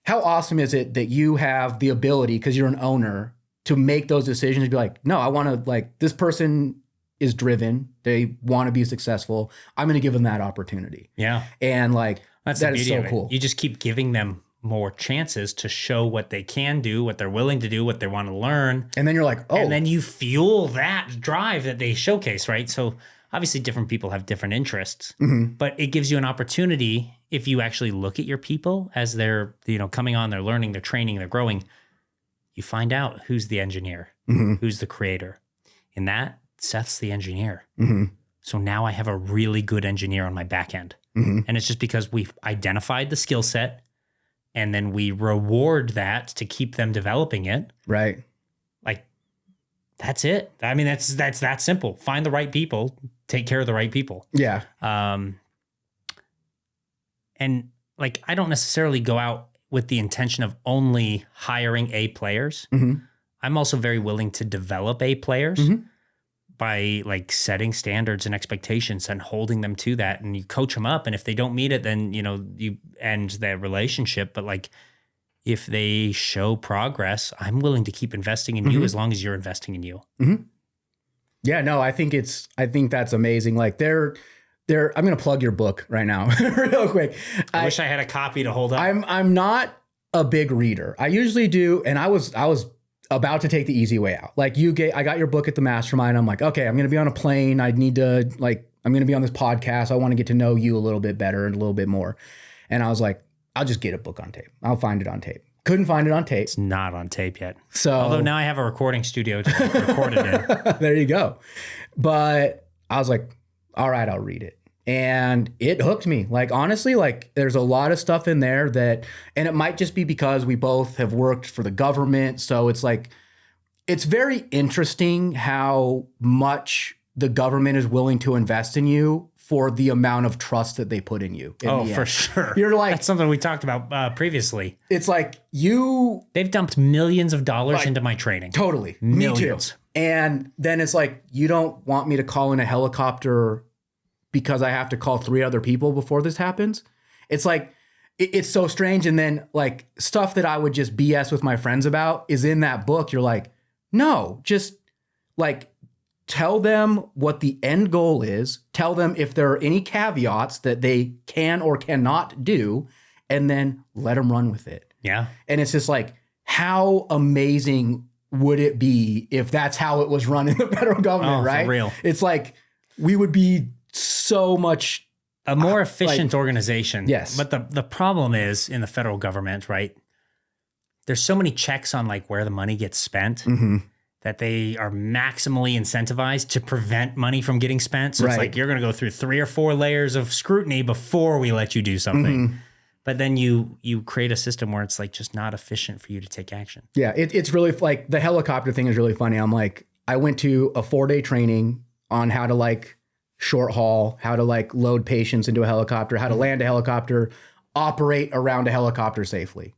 how awesome is it that you have the ability, because you're an owner, to make those decisions and be like, no, I want to, like, this person is driven. They want to be successful. I'm going to give them that opportunity. Yeah. And like, that is so cool. You just keep giving them more chances to show what they can do, what they're willing to do, what they want to learn. And then you're like, oh. And then you fuel that drive that they showcase, right? So obviously different people have different interests, but it gives you an opportunity if you actually look at your people as they're, coming on, they're learning, they're training, they're growing. You find out who's the engineer, who's the creator. In that, Seth's the engineer. So now I have a really good engineer on my back end. And it's just because we've identified the skill set and then we reward that to keep them developing it. Right. Like, that's it. I mean, that's that simple. Find the right people, take care of the right people. Yeah. And like, I don't necessarily go out with the intention of only hiring A players. I'm also very willing to develop A players by like setting standards and expectations and holding them to that. And you coach them up. And if they don't meet it, then, you end their relationship. But like, if they show progress, I'm willing to keep investing in you as long as you're investing in you. Yeah, no, I think that's amazing. Like I'm going to plug your book right now real quick. I wish I had a copy to hold up. I'm not a big reader. I usually do. And I was about to take the easy way out. Like I got your book at the Mastermind. I'm like, okay, I'm going to be on a plane. I'm going to be on this podcast. I want to get to know you a little bit better and a little bit more. And I was like, I'll just get a book on tape. I'll find it on tape. Couldn't find it on tape. It's not on tape yet. So, although now I have a recording studio to record it in. There you go. But I was like, all right, I'll read it. And it hooked me. Like, honestly, like there's a lot of stuff in there and it might just be because we both have worked for the government. So it's like, it's very interesting how much the government is willing to invest in you for the amount of trust that they put in you. For sure. You're like, that's something we talked about previously. It's like they've dumped millions of dollars into my training. Totally. Millions. Me too. And then it's like, you don't want me to call in a helicopter because I have to call 3 other people before this happens. It's like, it's so strange. And then like stuff that I would just BS with my friends about is in that book. You're like, no, just like tell them what the end goal is. Tell them if there are any caveats that they can or cannot do, and then let them run with it. Yeah. And it's just like, how amazing would it be if that's how it was run in the federal government, right? For real. It's like, we would be so much a more efficient organization. Yes. But the problem is in the federal government, right? There's so many checks on like where the money gets spent that they are maximally incentivized to prevent money from getting spent. So it's like, you're going to go through 3 or 4 layers of scrutiny before we let you do something. But then you create a system where it's like just not efficient for you to take action. Yeah. It's really like the helicopter thing is really funny. I'm like, I went to a 4-day training on how to like short haul, how to like load patients into a helicopter, how to land a helicopter, operate around a helicopter safely.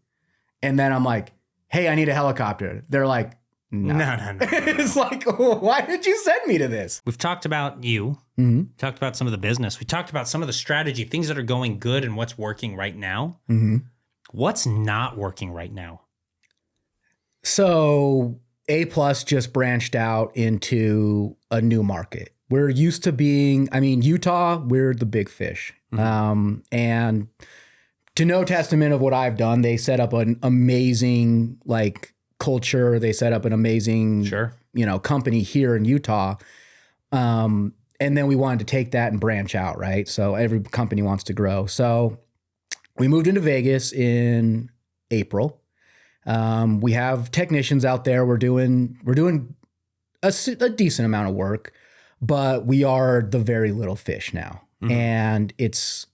And then I'm like, hey, I need a helicopter. They're like, No. No. It's like, why did you send me to this? We've talked about you. Mm-hmm. Talked about some of the business. We talked about some of the strategy, things that are going good and what's working right now. Mm-hmm. What's not working right now? So A+ just branched out into a new market. We're used to being, Utah, we're the big fish. Mm-hmm. And to no testament of what I've done, they set up an amazing culture. They set up an amazing, company here in Utah. And then we wanted to take that and branch out, right? So every company wants to grow. So we moved into Vegas in April. We have technicians out there. We're doing a decent amount of work, but we are the very little fish now. Mm-hmm. And it's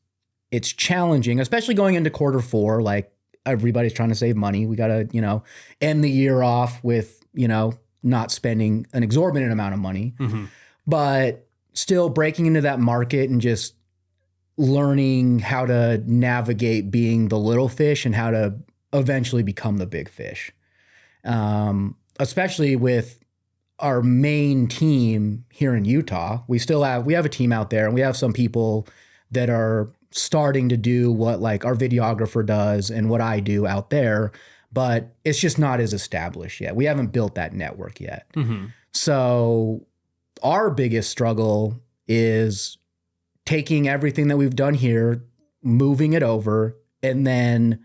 challenging, especially going into quarter 4. Like, everybody's trying to save money. We got to, end the year off with, not spending an exorbitant amount of money, mm-hmm. but still breaking into that market and just learning how to navigate being the little fish and how to eventually become the big fish. Especially with our main team here in Utah. We have a team out there, and we have some people that are starting to do what our videographer does and what I do out there, but it's just not as established yet. We haven't built that network yet. Mm-hmm. So our biggest struggle is taking everything that we've done here, moving it over, and then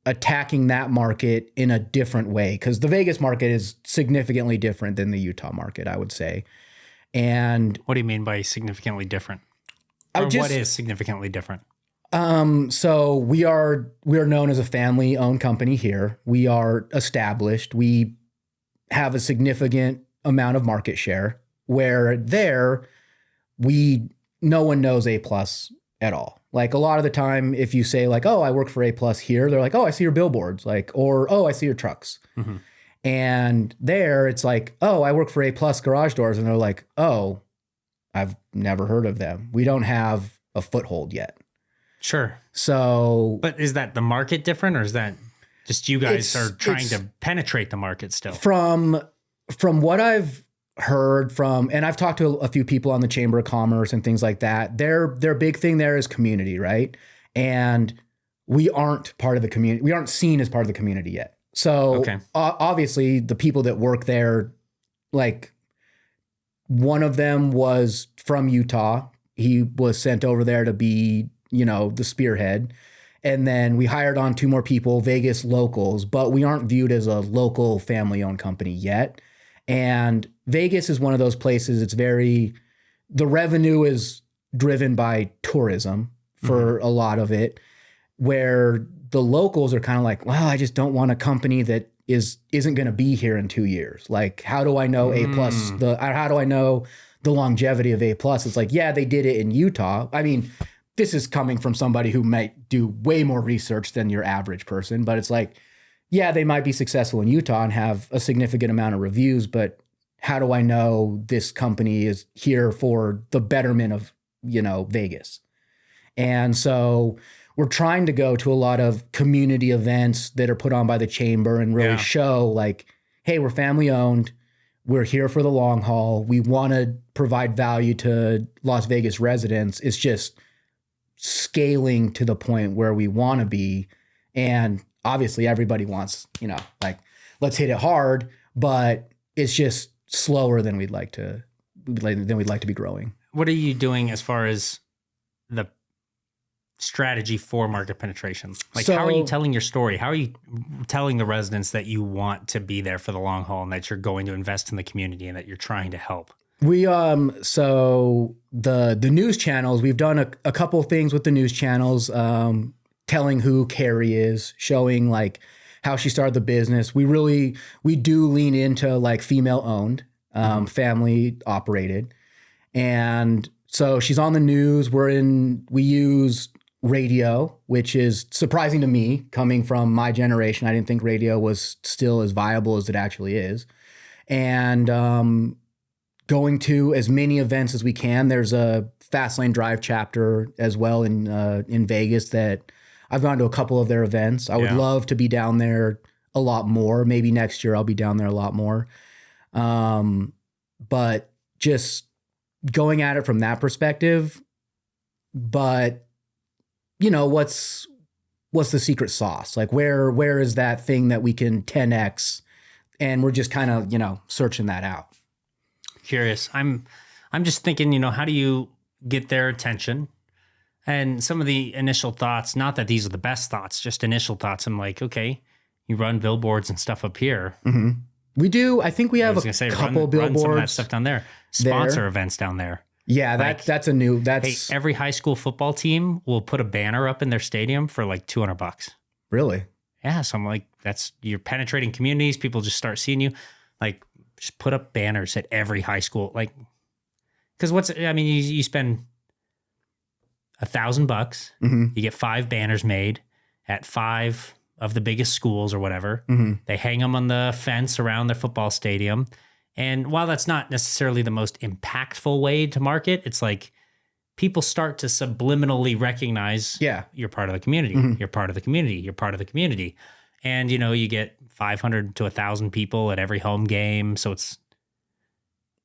attacking that market in a different way. Because the Vegas market is significantly different than the Utah market, I would say. And what do you mean by significantly different? Or what is significantly different? So we are known as a family-owned company here. We are established. We have a significant amount of market share, where there, no one knows A+ at all. Like, a lot of the time, if you say oh, I work for A+ here, they're like, oh, I see your billboards, or, oh, I see your trucks. Mm-hmm. And there it's like, oh, I work for A+ garage doors. And they're like, oh, I've never heard of them. We don't have a foothold yet. Sure. So, but is that the market different, or is that just you guys are trying to penetrate the market still? From what I've heard and I've talked to a few people on the Chamber of Commerce and things like that, their big thing there is community, right? And we aren't part of the community. We aren't seen as part of the community yet. So obviously the people that work there, one of them was from Utah. He was sent over there to be, the spearhead. And then we hired on 2 more people, Vegas locals, but we aren't viewed as a local family-owned company yet. And Vegas is one of those places, the revenue is driven by tourism for mm-hmm. a lot of it, where the locals are kind of like, well, I just don't want a company that isn't going to be here in 2 years. Like, how do I know A+, how do I know the longevity of A+? It's like, yeah, they did it in Utah. I mean, this is coming from somebody who might do way more research than your average person, but it's like, yeah, they might be successful in Utah and have a significant amount of reviews, but how do I know this company is here for the betterment of, Vegas? And so we're trying to go to a lot of community events that are put on by the chamber and really show hey, we're family owned. We're here for the long haul. We want to provide value to Las Vegas residents. It's just scaling to the point where we want to be. And obviously everybody wants, let's hit it hard, but it's just slower than we'd like to be growing. What are you doing as far as the strategy for market penetration? How are you telling your story? How are you telling the residents that you want to be there for the long haul and that you're going to invest in the community and that you're trying to help? We so the news channels, we've done a couple things with the news channels, telling who Carrie is, showing how she started the business. We do lean into female owned, family operated. And so she's on the news. We use radio, which is surprising to me coming from my generation. I didn't think radio was still as viable as it actually is. And, going to as many events as we can. There's a Fastlane Drive chapter as well in Vegas that I've gone to a couple of their events. I would love to be down there a lot more. Maybe next year I'll be down there a lot more. But just going at it from that perspective. But you know, what's the secret sauce? Like where is that thing that we can 10x? And we're just kind of, you know, searching that out. Curious. I'm just thinking, you know, how do you get their attention? And some of the initial thoughts, not that these are the best thoughts, just initial thoughts. I'm like, okay, you run billboards and stuff up here. Mm-hmm. We do. I think we have a couple billboards. Run some of that stuff down there. Sponsor events down there. Yeah, that's a new. Hey, every high school football team will put a banner up in their stadium for like $200. Really? Yeah. So I'm like, you're penetrating communities. People just start seeing you. Like, just put up banners at every high school. Like, because you spend $1,000. Mm-hmm. You get 5 banners made at 5 of the biggest schools or whatever. Mm-hmm. They hang them on the fence around their football stadium. And while that's not necessarily the most impactful way to market, it's like people start to subliminally recognize, you're part of the community. Mm-hmm. You're part of the community. You're part of the community. And, you know, you get 500 to 1,000 people at every home game. So it's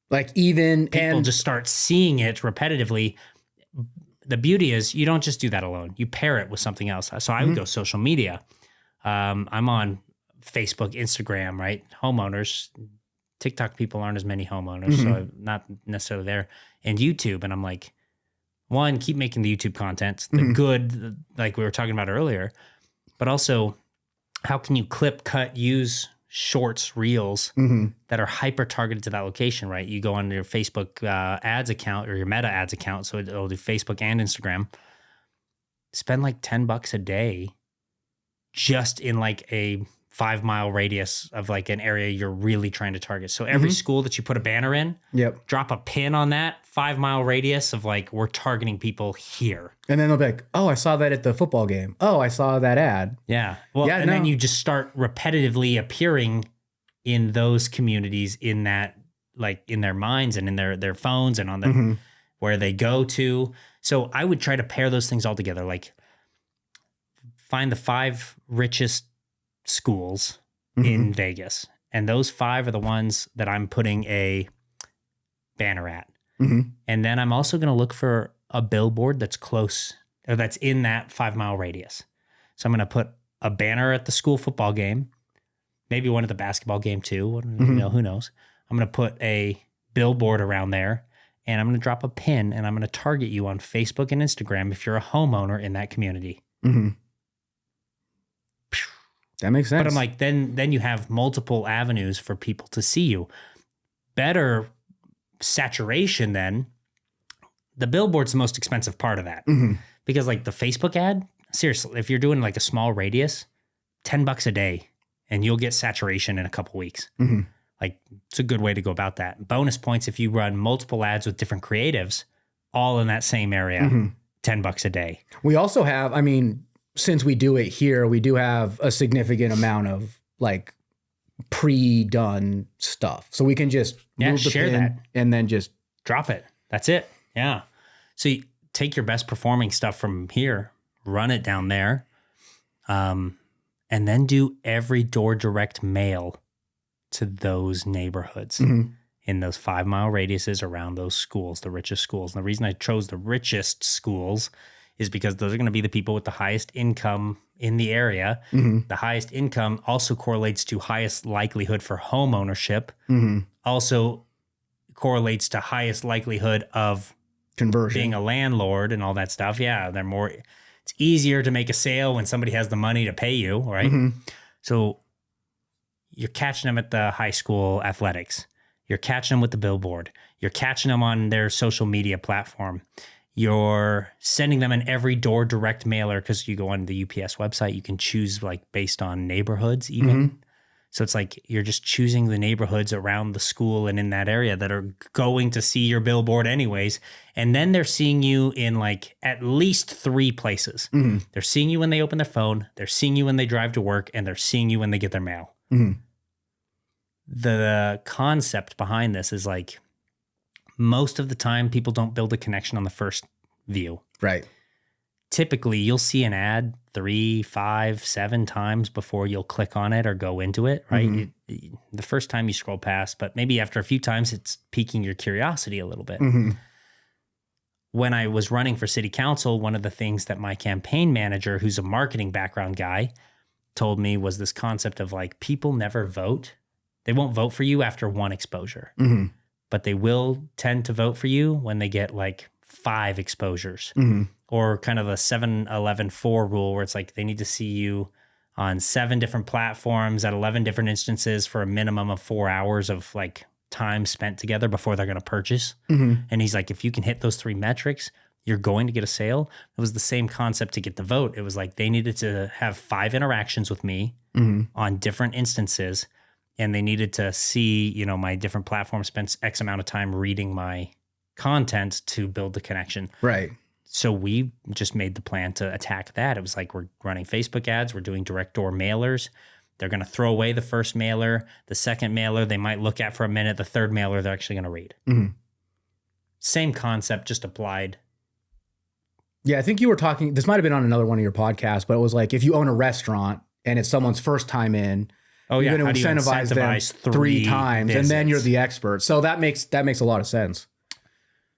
like people just start seeing it repetitively. The beauty is you don't just do that alone. You pair it with something else. So I would go social media. I'm on Facebook, Instagram, right? Homeowners. TikTok people aren't as many homeowners, so I'm not necessarily there. And YouTube. And I'm like, one, keep making the YouTube content, the good, like we were talking about earlier, but also how can you clip, cut, use shorts, reels that are hyper targeted to that location, right? You go on your Facebook ads account or your Meta ads account, so it'll do Facebook and Instagram. Spend like $10 a day just in like a 5-mile radius of like an area you're really trying to target. So every school that you put a banner in, drop a pin on that 5-mile radius of like, we're targeting people here. And then they'll be like, oh, I saw that at the football game. Oh, I saw that ad. Yeah. Well, then you just start repetitively appearing in those communities in that, like in their minds and in their phones and on their, where they go to. So I would try to pair those things all together. Like find the 5 richest schools in Vegas. And those 5 are the ones that I'm putting a banner at. And then I'm also going to look for a billboard that's close or that's in that 5-mile radius. So I'm going to put a banner at the school football game, maybe one at the basketball game too. You know, who knows? I'm going to put a billboard around there and I'm going to drop a pin and I'm going to target you on Facebook and Instagram if you're a homeowner in that community. That makes sense. But I'm like, then you have multiple avenues for people to see you. Better saturation then. The billboard's the most expensive part of that. Because like the Facebook ad, seriously, if you're doing like a small radius, $10 a day and you'll get saturation in a couple weeks. Like it's a good way to go about that. Bonus points if you run multiple ads with different creatives, all in that same area, $10 a day. We also have, I mean, since we do it here, we do have a significant amount of like pre-done stuff. So we can just move the share pin that and then just drop it. That's it. Yeah. So you take your best performing stuff from here, run it down there, and then do every door direct mail to those neighborhoods in those 5-mile radiuses around those schools, the richest schools. And the reason I chose the richest schools is because those are going to be the people with the highest income in the area. The highest income also correlates to highest likelihood for home ownership. Also correlates to highest likelihood of conversion, being a landlord and all that stuff. Yeah, it's easier to make a sale when somebody has the money to pay you, right? So you're catching them at the high school athletics. You're catching them with the billboard. You're catching them on their social media platform. You're sending them in every door direct mailer because you go on the UPS website. You can choose like based on neighborhoods even. So it's like you're just choosing the neighborhoods around the school and in that area that are going to see your billboard anyways. And then they're seeing you in like at least 3 places. They're seeing you when they open their phone. They're seeing you when they drive to work. And they're seeing you when they get their mail. The concept behind this is like, most of the time, people don't build a connection on the first view. Right. typically you'll see an ad 3, 5, 7 times before you'll click on it or go into it, right? The first time you scroll past, but maybe after a few times, it's piquing your curiosity a little bit. When I was running for city council, one of the things that my campaign manager, who's a marketing background guy, told me was this concept of like, people never vote. They won't vote for you after 1 exposure, but they will tend to vote for you when they get like 5 exposures, or kind of a 7-11-4 rule where it's like they need to see you on 7 different platforms at 11 different instances for a minimum of 4 hours of like time spent together before they're going to purchase. And he's like, if you can hit those 3 metrics, you're going to get a sale. It was the same concept to get the vote. It was like they needed to have 5 interactions with me on different instances, and they needed to see, you know, my different platforms spent X amount of time reading my content to build the connection. Right. So we just made the plan to attack that. It was like, we're running Facebook ads, we're doing direct door mailers. They're going to throw away the first mailer, the second mailer they might look at for a minute, the third mailer they're actually going to read. Same concept, just applied. Yeah, I think you were talking, this might have been on another one of your podcasts, but it was like, if you own a restaurant and it's someone's first time in, you're going to incentivize them 3 times visits, and then you're the expert. So that makes a lot of sense.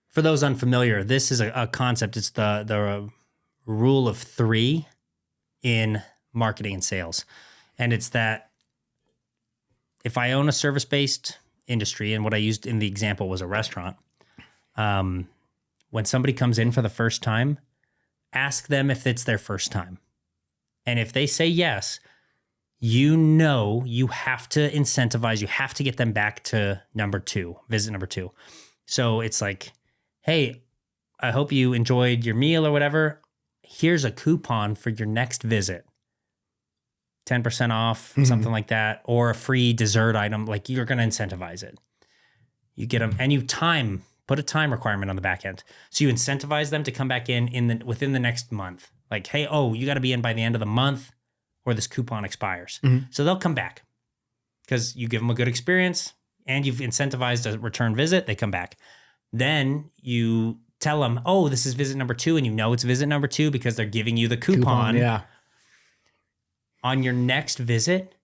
For those unfamiliar, this is a concept. It's the rule of 3 in marketing and sales. And it's that if I own a service-based industry, and what I used in the example was a restaurant, when somebody comes in for the first time, ask them if it's their first time. And if they say yes, you know you have to incentivize, you have to get them back to visit number 2. So it's like, hey, I hope you enjoyed your meal or whatever. Here's a coupon for your next visit. 10% off, something like that, or a free dessert item. Like, you're going to incentivize it. You get them, and you put a time requirement on the back end. So you incentivize them to come back within the next month. Like, hey, you got to be in by the end of the month or this coupon expires. So they'll come back because you give them a good experience and you've incentivized a return visit. They come back. Then you tell them, this is visit number 2. And you know it's visit number 2 because they're giving you the coupon. Yeah. On your next visit,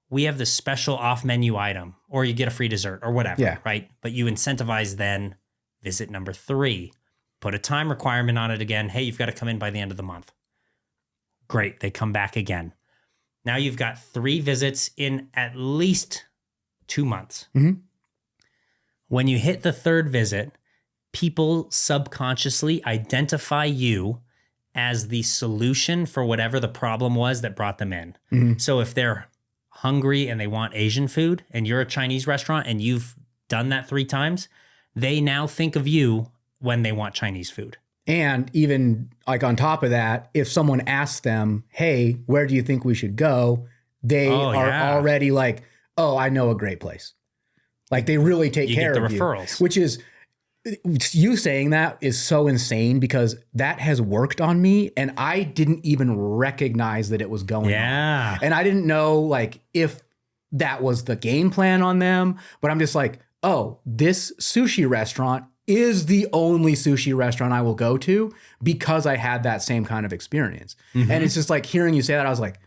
we have this special off-menu item, or you get a free dessert or whatever, right? But you incentivize then visit number 3. Put a time requirement on it again. Hey, you've got to come in by the end of the month. Great. They come back again. Now you've got 3 visits in at least 2 months. When you hit the 3rd visit, people subconsciously identify you as the solution for whatever the problem was that brought them in. So if they're hungry and they want Asian food and you're a Chinese restaurant and you've done that 3 times, they now think of you when they want Chinese food. And even like on top of that, if someone asks them, hey, where do you think we should go? They are already like, I know a great place. Like, they really take care of you. Referrals. Which is, you saying that is so insane because that has worked on me and I didn't even recognize that it was going on. And I didn't know like if that was the game plan on them, but I'm just like, this sushi restaurant is the only sushi restaurant I will go to because I had that same kind of experience. And it's just like hearing you say that, I was like,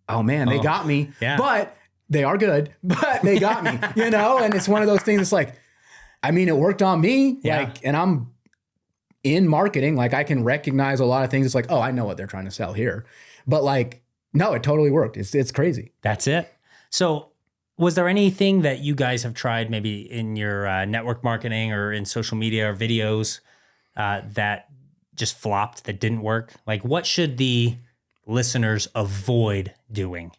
oh man, they got me. But they are good, but they got me, you know? And it's one of those things. It's like, I mean, it worked on me, like, and I'm in marketing. Like, I can recognize a lot of things. It's like, I know what they're trying to sell here, but like, no, it totally worked. It's crazy. That's it. So was there anything that you guys have tried maybe in your network marketing or in social media or videos that just flopped, that didn't work? Like, what should the listeners avoid doing?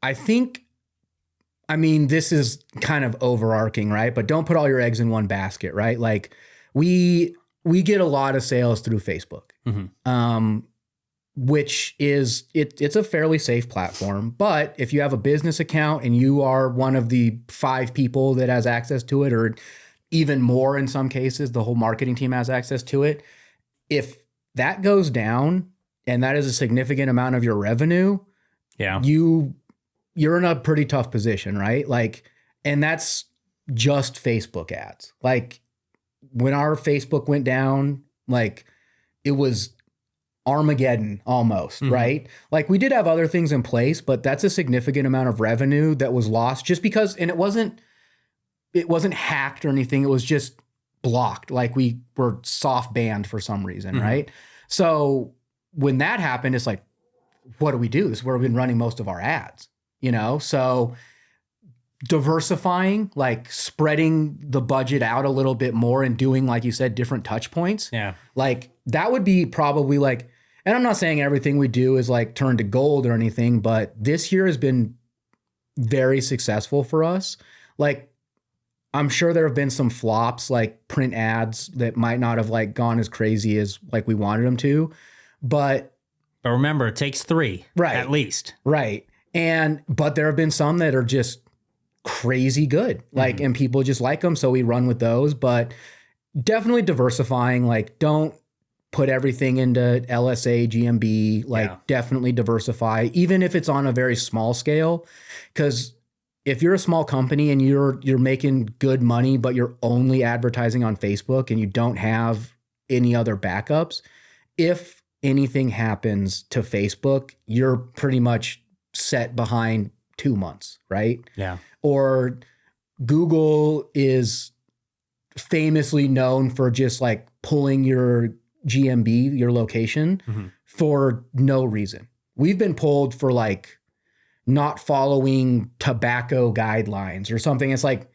I mean, this is kind of overarching, right? But don't put all your eggs in one basket, right? Like, we get a lot of sales through Facebook, which is, it's a fairly safe platform. But if you have a business account and you are one of the 5 people that has access to it, or even more in some cases, the whole marketing team has access to it. If that goes down and that is a significant amount of your revenue, you're in a pretty tough position, right? Like, and that's just Facebook ads. Like, when our Facebook went down, like, it was Armageddon almost, right? Like we did have other things in place, but that's a significant amount of revenue that was lost just because, and it wasn't hacked or anything. It was just blocked. Like we were soft banned for some reason, right? So when that happened, it's like, what do we do? This is where we've been running most of our ads, you know? So diversifying, like spreading the budget out a little bit more and doing, like you said, different touch points. Yeah. Like that would be probably like, and I'm not saying everything we do is like turned to gold or anything, but this year has been very successful for us. Like I'm sure there have been some flops, like print ads that might not have like gone as crazy as like we wanted them to, but remember, it takes 3, right, at least. Right. But there have been some that are just crazy good, like, and people just like them. So we run with those, but definitely diversifying, like don't put everything into LSA, GMB, like definitely diversify, even if it's on a very small scale. Cause if you're a small company and you're making good money, but you're only advertising on Facebook and you don't have any other backups, if anything happens to Facebook, you're pretty much set behind 2 months, right? Yeah. Or Google is famously known for just like pulling your GMB, your location, for no reason. We've been pulled for like not following tobacco guidelines or something. It's like,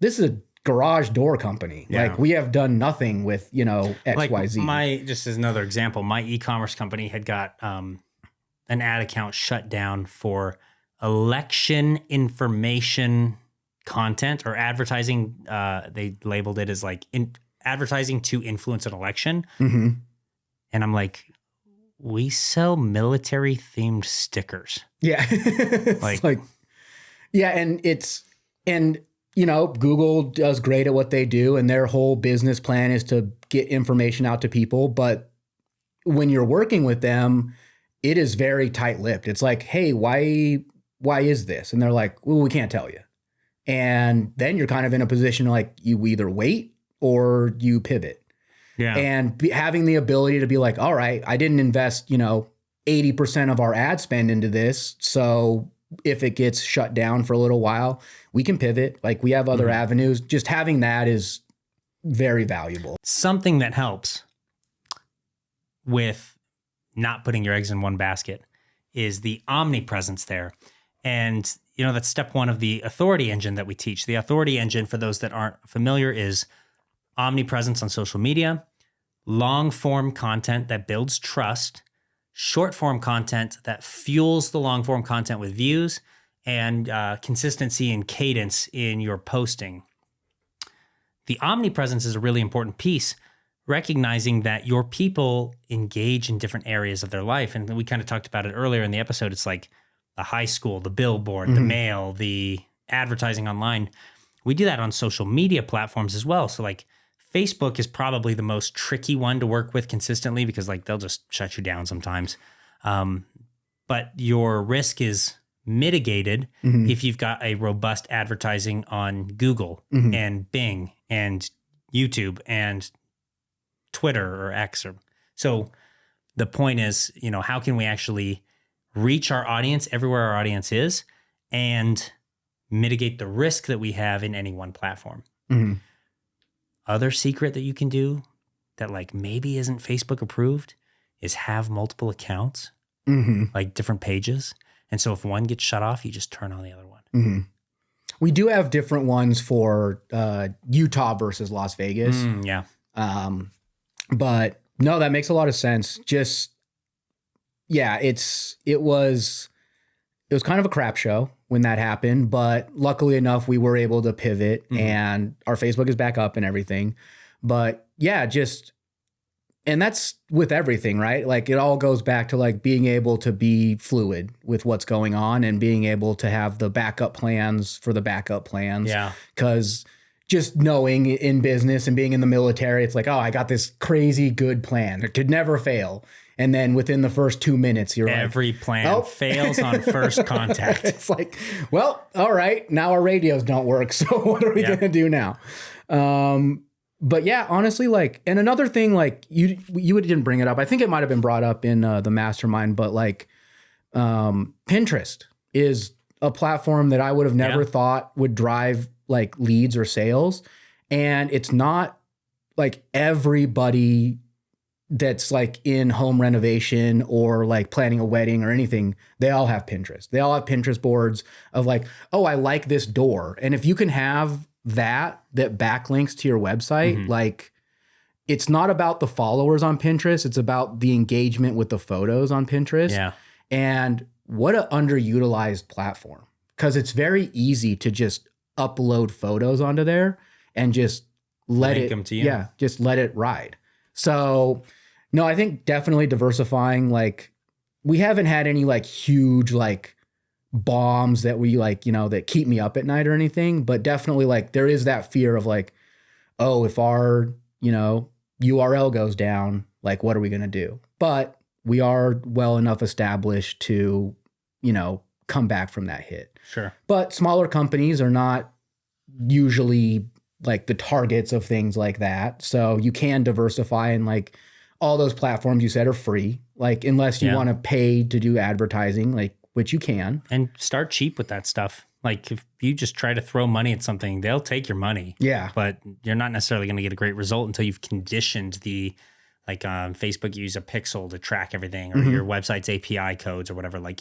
this is a garage door company. Yeah. Like we have done nothing with, you know, XYZ. Like just as another example, my e-commerce company had got an ad account shut down for election information content or advertising. They labeled it as like advertising to influence an election. And I'm like, we sell military themed stickers. Yeah. like, yeah. And you know, Google does great at what they do and their whole business plan is to get information out to people. But when you're working with them, it is very tight-lipped. It's like, hey, why is this? And they're like, well, we can't tell you. And then you're kind of in a position like you either wait or you pivot. Yeah. And having the ability to be like, all right, I didn't invest, you know, 80% of our ad spend into this. So if it gets shut down for a little while, we can pivot. Like we have other avenues. Just having that is very valuable. Something that helps with not putting your eggs in one basket is the omnipresence there. And, you know, that's step 1 of the authority engine that we teach. The authority engine, for those that aren't familiar, is omnipresence on social media, long form content that builds trust, short form content that fuels the long form content with views, and consistency and cadence in your posting. The omnipresence is a really important piece, recognizing that your people engage in different areas of their life. And we kind of talked about it earlier in the episode. It's like the high school, the billboard, the mail, the advertising online. We do that on social media platforms as well. So like Facebook is probably the most tricky one to work with consistently because like they'll just shut you down sometimes. But your risk is mitigated if you've got a robust advertising on Google and Bing and YouTube and Twitter or X. So the point is, you know, how can we actually reach our audience everywhere our audience is and mitigate the risk that we have in any one platform? Other secret that you can do that like maybe isn't Facebook approved is have multiple accounts, like different pages. And so if one gets shut off, you just turn on the other one. We do have different ones for Utah versus Las Vegas. Yeah. But no, that makes a lot of sense. Just, yeah, it was kind of a crap show when that happened, but luckily enough, we were able to pivot and our Facebook is back up and everything. But yeah, and that's with everything, right? Like it all goes back to like being able to be fluid with what's going on and being able to have the backup plans for the backup plans. Yeah. Cause just knowing in business and being in the military, it's like, oh, I got this crazy good plan. It could never fail. And then within the first 2 minutes, you're every plan fails on first contact. It's like, well, all right, now our radios don't work. So what are we going to do now? But yeah, honestly, like, and another thing, like you didn't bring it up. I think it might've been brought up in the mastermind, but like, Pinterest is a platform that I would have never thought would drive like leads or sales. And it's not like everybody that's like in home renovation or like planning a wedding or anything. They all have Pinterest. They all have Pinterest boards of like, oh, I like this door. And if you can have that backlinks to your website, like it's not about the followers on Pinterest. It's about the engagement with the photos on Pinterest. Yeah. And what an underutilized platform, because it's very easy to just upload photos onto there and just let Link it, them to you. yeah, just let it ride. So no, I think definitely diversifying. Like we haven't had any like huge like bombs that we like, you know, that keep me up at night or anything, but definitely like there is that fear of like, oh, if our, you know, URL goes down, like what are we going to do? But we are well enough established to, you know, come back from that hit. Sure. But smaller companies are not usually like the targets of things like that. So you can diversify, and like all those platforms you said are free. Like unless you want to pay to do advertising, like which you can. And start cheap with that stuff. Like if you just try to throw money at something, they'll take your money. Yeah. But you're not necessarily going to get a great result until you've conditioned the, like on Facebook, you use a pixel to track everything, or your website's API codes or whatever. Like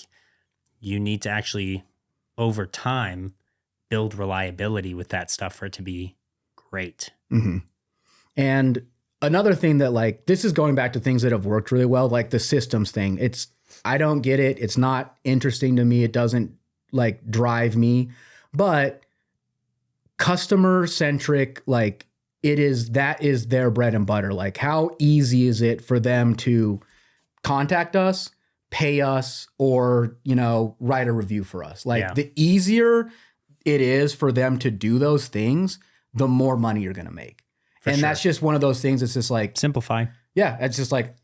you need to actually, over time, build reliability with that stuff for it to be great. And another thing that like, this is going back to things that have worked really well, like the systems thing. I don't get it. It's not interesting to me. It doesn't like drive me, but customer centric, like that is their bread and butter. Like how easy is it for them to contact us, pay us, or, you know, write a review for us? Like the easier it is for them to do those things, the more money you're going to make. That's just one of those things. It's just like, Simplify. yeah, it's just like,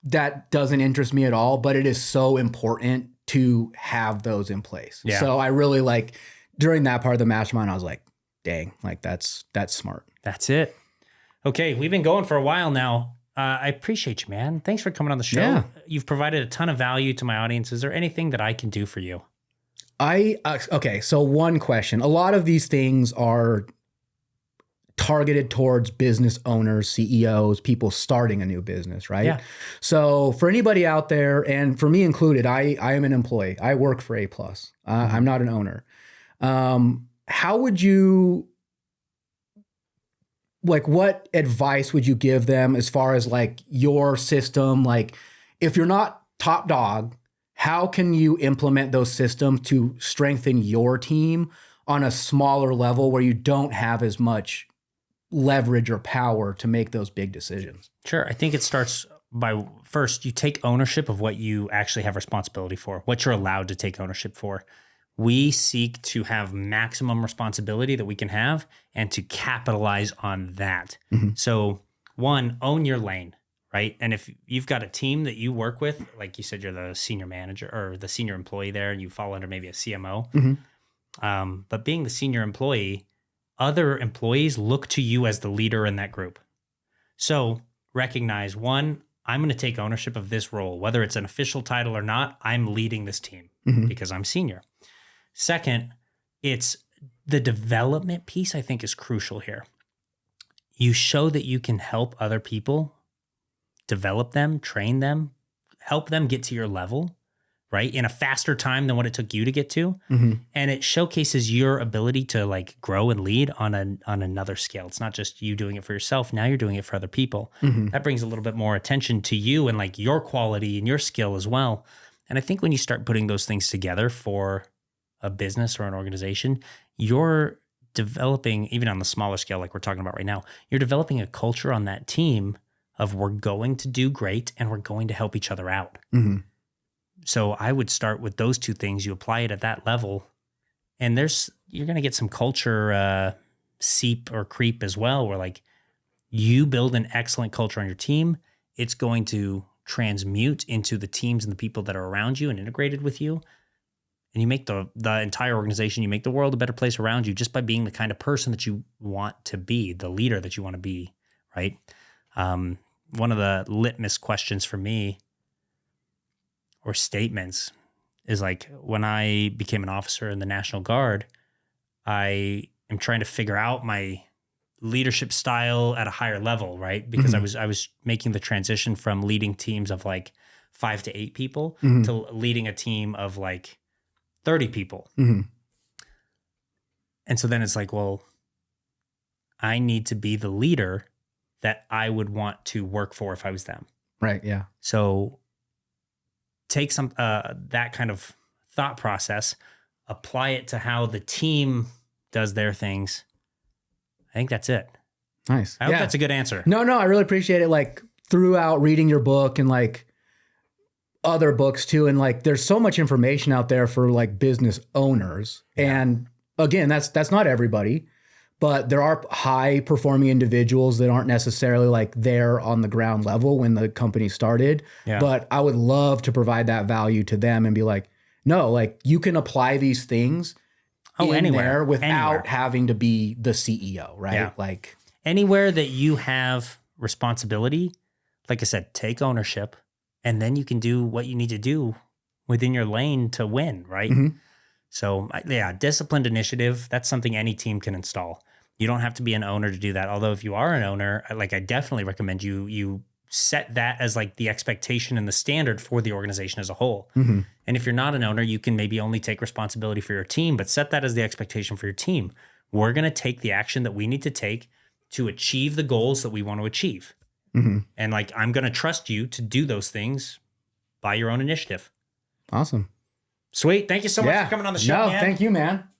that doesn't interest me at all, but it is so important to have those in place. Yeah. So I really like during that part of the mastermind, I was like, dang, like that's smart. That's it. Okay. We've been going for a while now. I appreciate you, man. Thanks for coming on the show. Yeah. You've provided a ton of value to my audience. Is there anything that I can do for you? Okay. So one question, a lot of these things are targeted towards business owners, CEOs, people starting a new business, right? Yeah. So for anybody out there, and for me included, I am an employee. I work for A+. I'm not an owner. How would you, like, what advice would you give them as far as like your system? Like if you're not top dog, how can you implement those systems to strengthen your team on a smaller level where you don't have as much leverage or power to make those big decisions? Sure. I think it starts by first, you take ownership of what you actually have responsibility for, what you're allowed to take ownership for. We seek to have maximum responsibility that we can have and to capitalize on that. So one, own your lane, right? And if you've got a team that you work with, like you said, you're the senior manager or the senior employee there, and you fall under maybe a CMO. But being the senior employee, other employees look to you as the leader in that group. So recognize, one, I'm going to take ownership of this role, whether it's an official title or not. I'm leading this team because I'm senior. Second, it's the development piece, I think, is crucial here. You show that you can help other people, develop them, train them, help them get to your level, right? In a faster time than what it took you to get to. And it showcases your ability to like grow and lead on another scale. It's not just you doing it for yourself. Now you're doing it for other people. That brings a little bit more attention to you and like your quality and your skill as well. And I think when you start putting those things together for a business or an organization, you're developing, even on the smaller scale, like we're talking about right now, you're developing a culture on that team of we're going to do great and we're going to help each other out. So I would start with those two things. You apply it at that level, and you're going to get some culture seep or creep as well, where like you build an excellent culture on your team. It's going to transmute into the teams and the people that are around you and integrated with you. and you make the entire organization, you make the world a better place around you just by being the kind of person that you want to be, the leader that you want to be, right? One of the litmus questions for me, or statements, is like, when I became an officer in the National Guard, I am trying to figure out my leadership style at a higher level, right? Because I was making the transition from leading teams of like 5 to 8 people to leading a team of like 30 people. And so then it's like, well, I need to be the leader that I would want to work for if I was them. Right. Yeah. So take some that kind of thought process, apply it to how the team does their things. I think that's it. Nice. I hope that's a good answer. No, I really appreciate it. Like, throughout reading your book and like other books too. And like, there's so much information out there for like business owners. Yeah. And again, that's not everybody, but there are high performing individuals that aren't necessarily like there on the ground level when the company started. Yeah. But I would love to provide that value to them and be like, no, like you can apply these things anywhere without having to be the CEO, right? Yeah. Like anywhere that you have responsibility, like I said, take ownership, and then you can do what you need to do within your lane to win, right? So yeah, disciplined initiative, that's something any team can install. You don't have to be an owner to do that. Although if you are an owner, like I definitely recommend you set that as like the expectation and the standard for the organization as a whole. And if you're not an owner, you can maybe only take responsibility for your team, but set that as the expectation for your team. We're going to take the action that we need to take to achieve the goals that we want to achieve. And like, I'm going to trust you to do those things by your own initiative. Awesome. Sweet. Thank you so much for coming on the show, man. Thank you, man.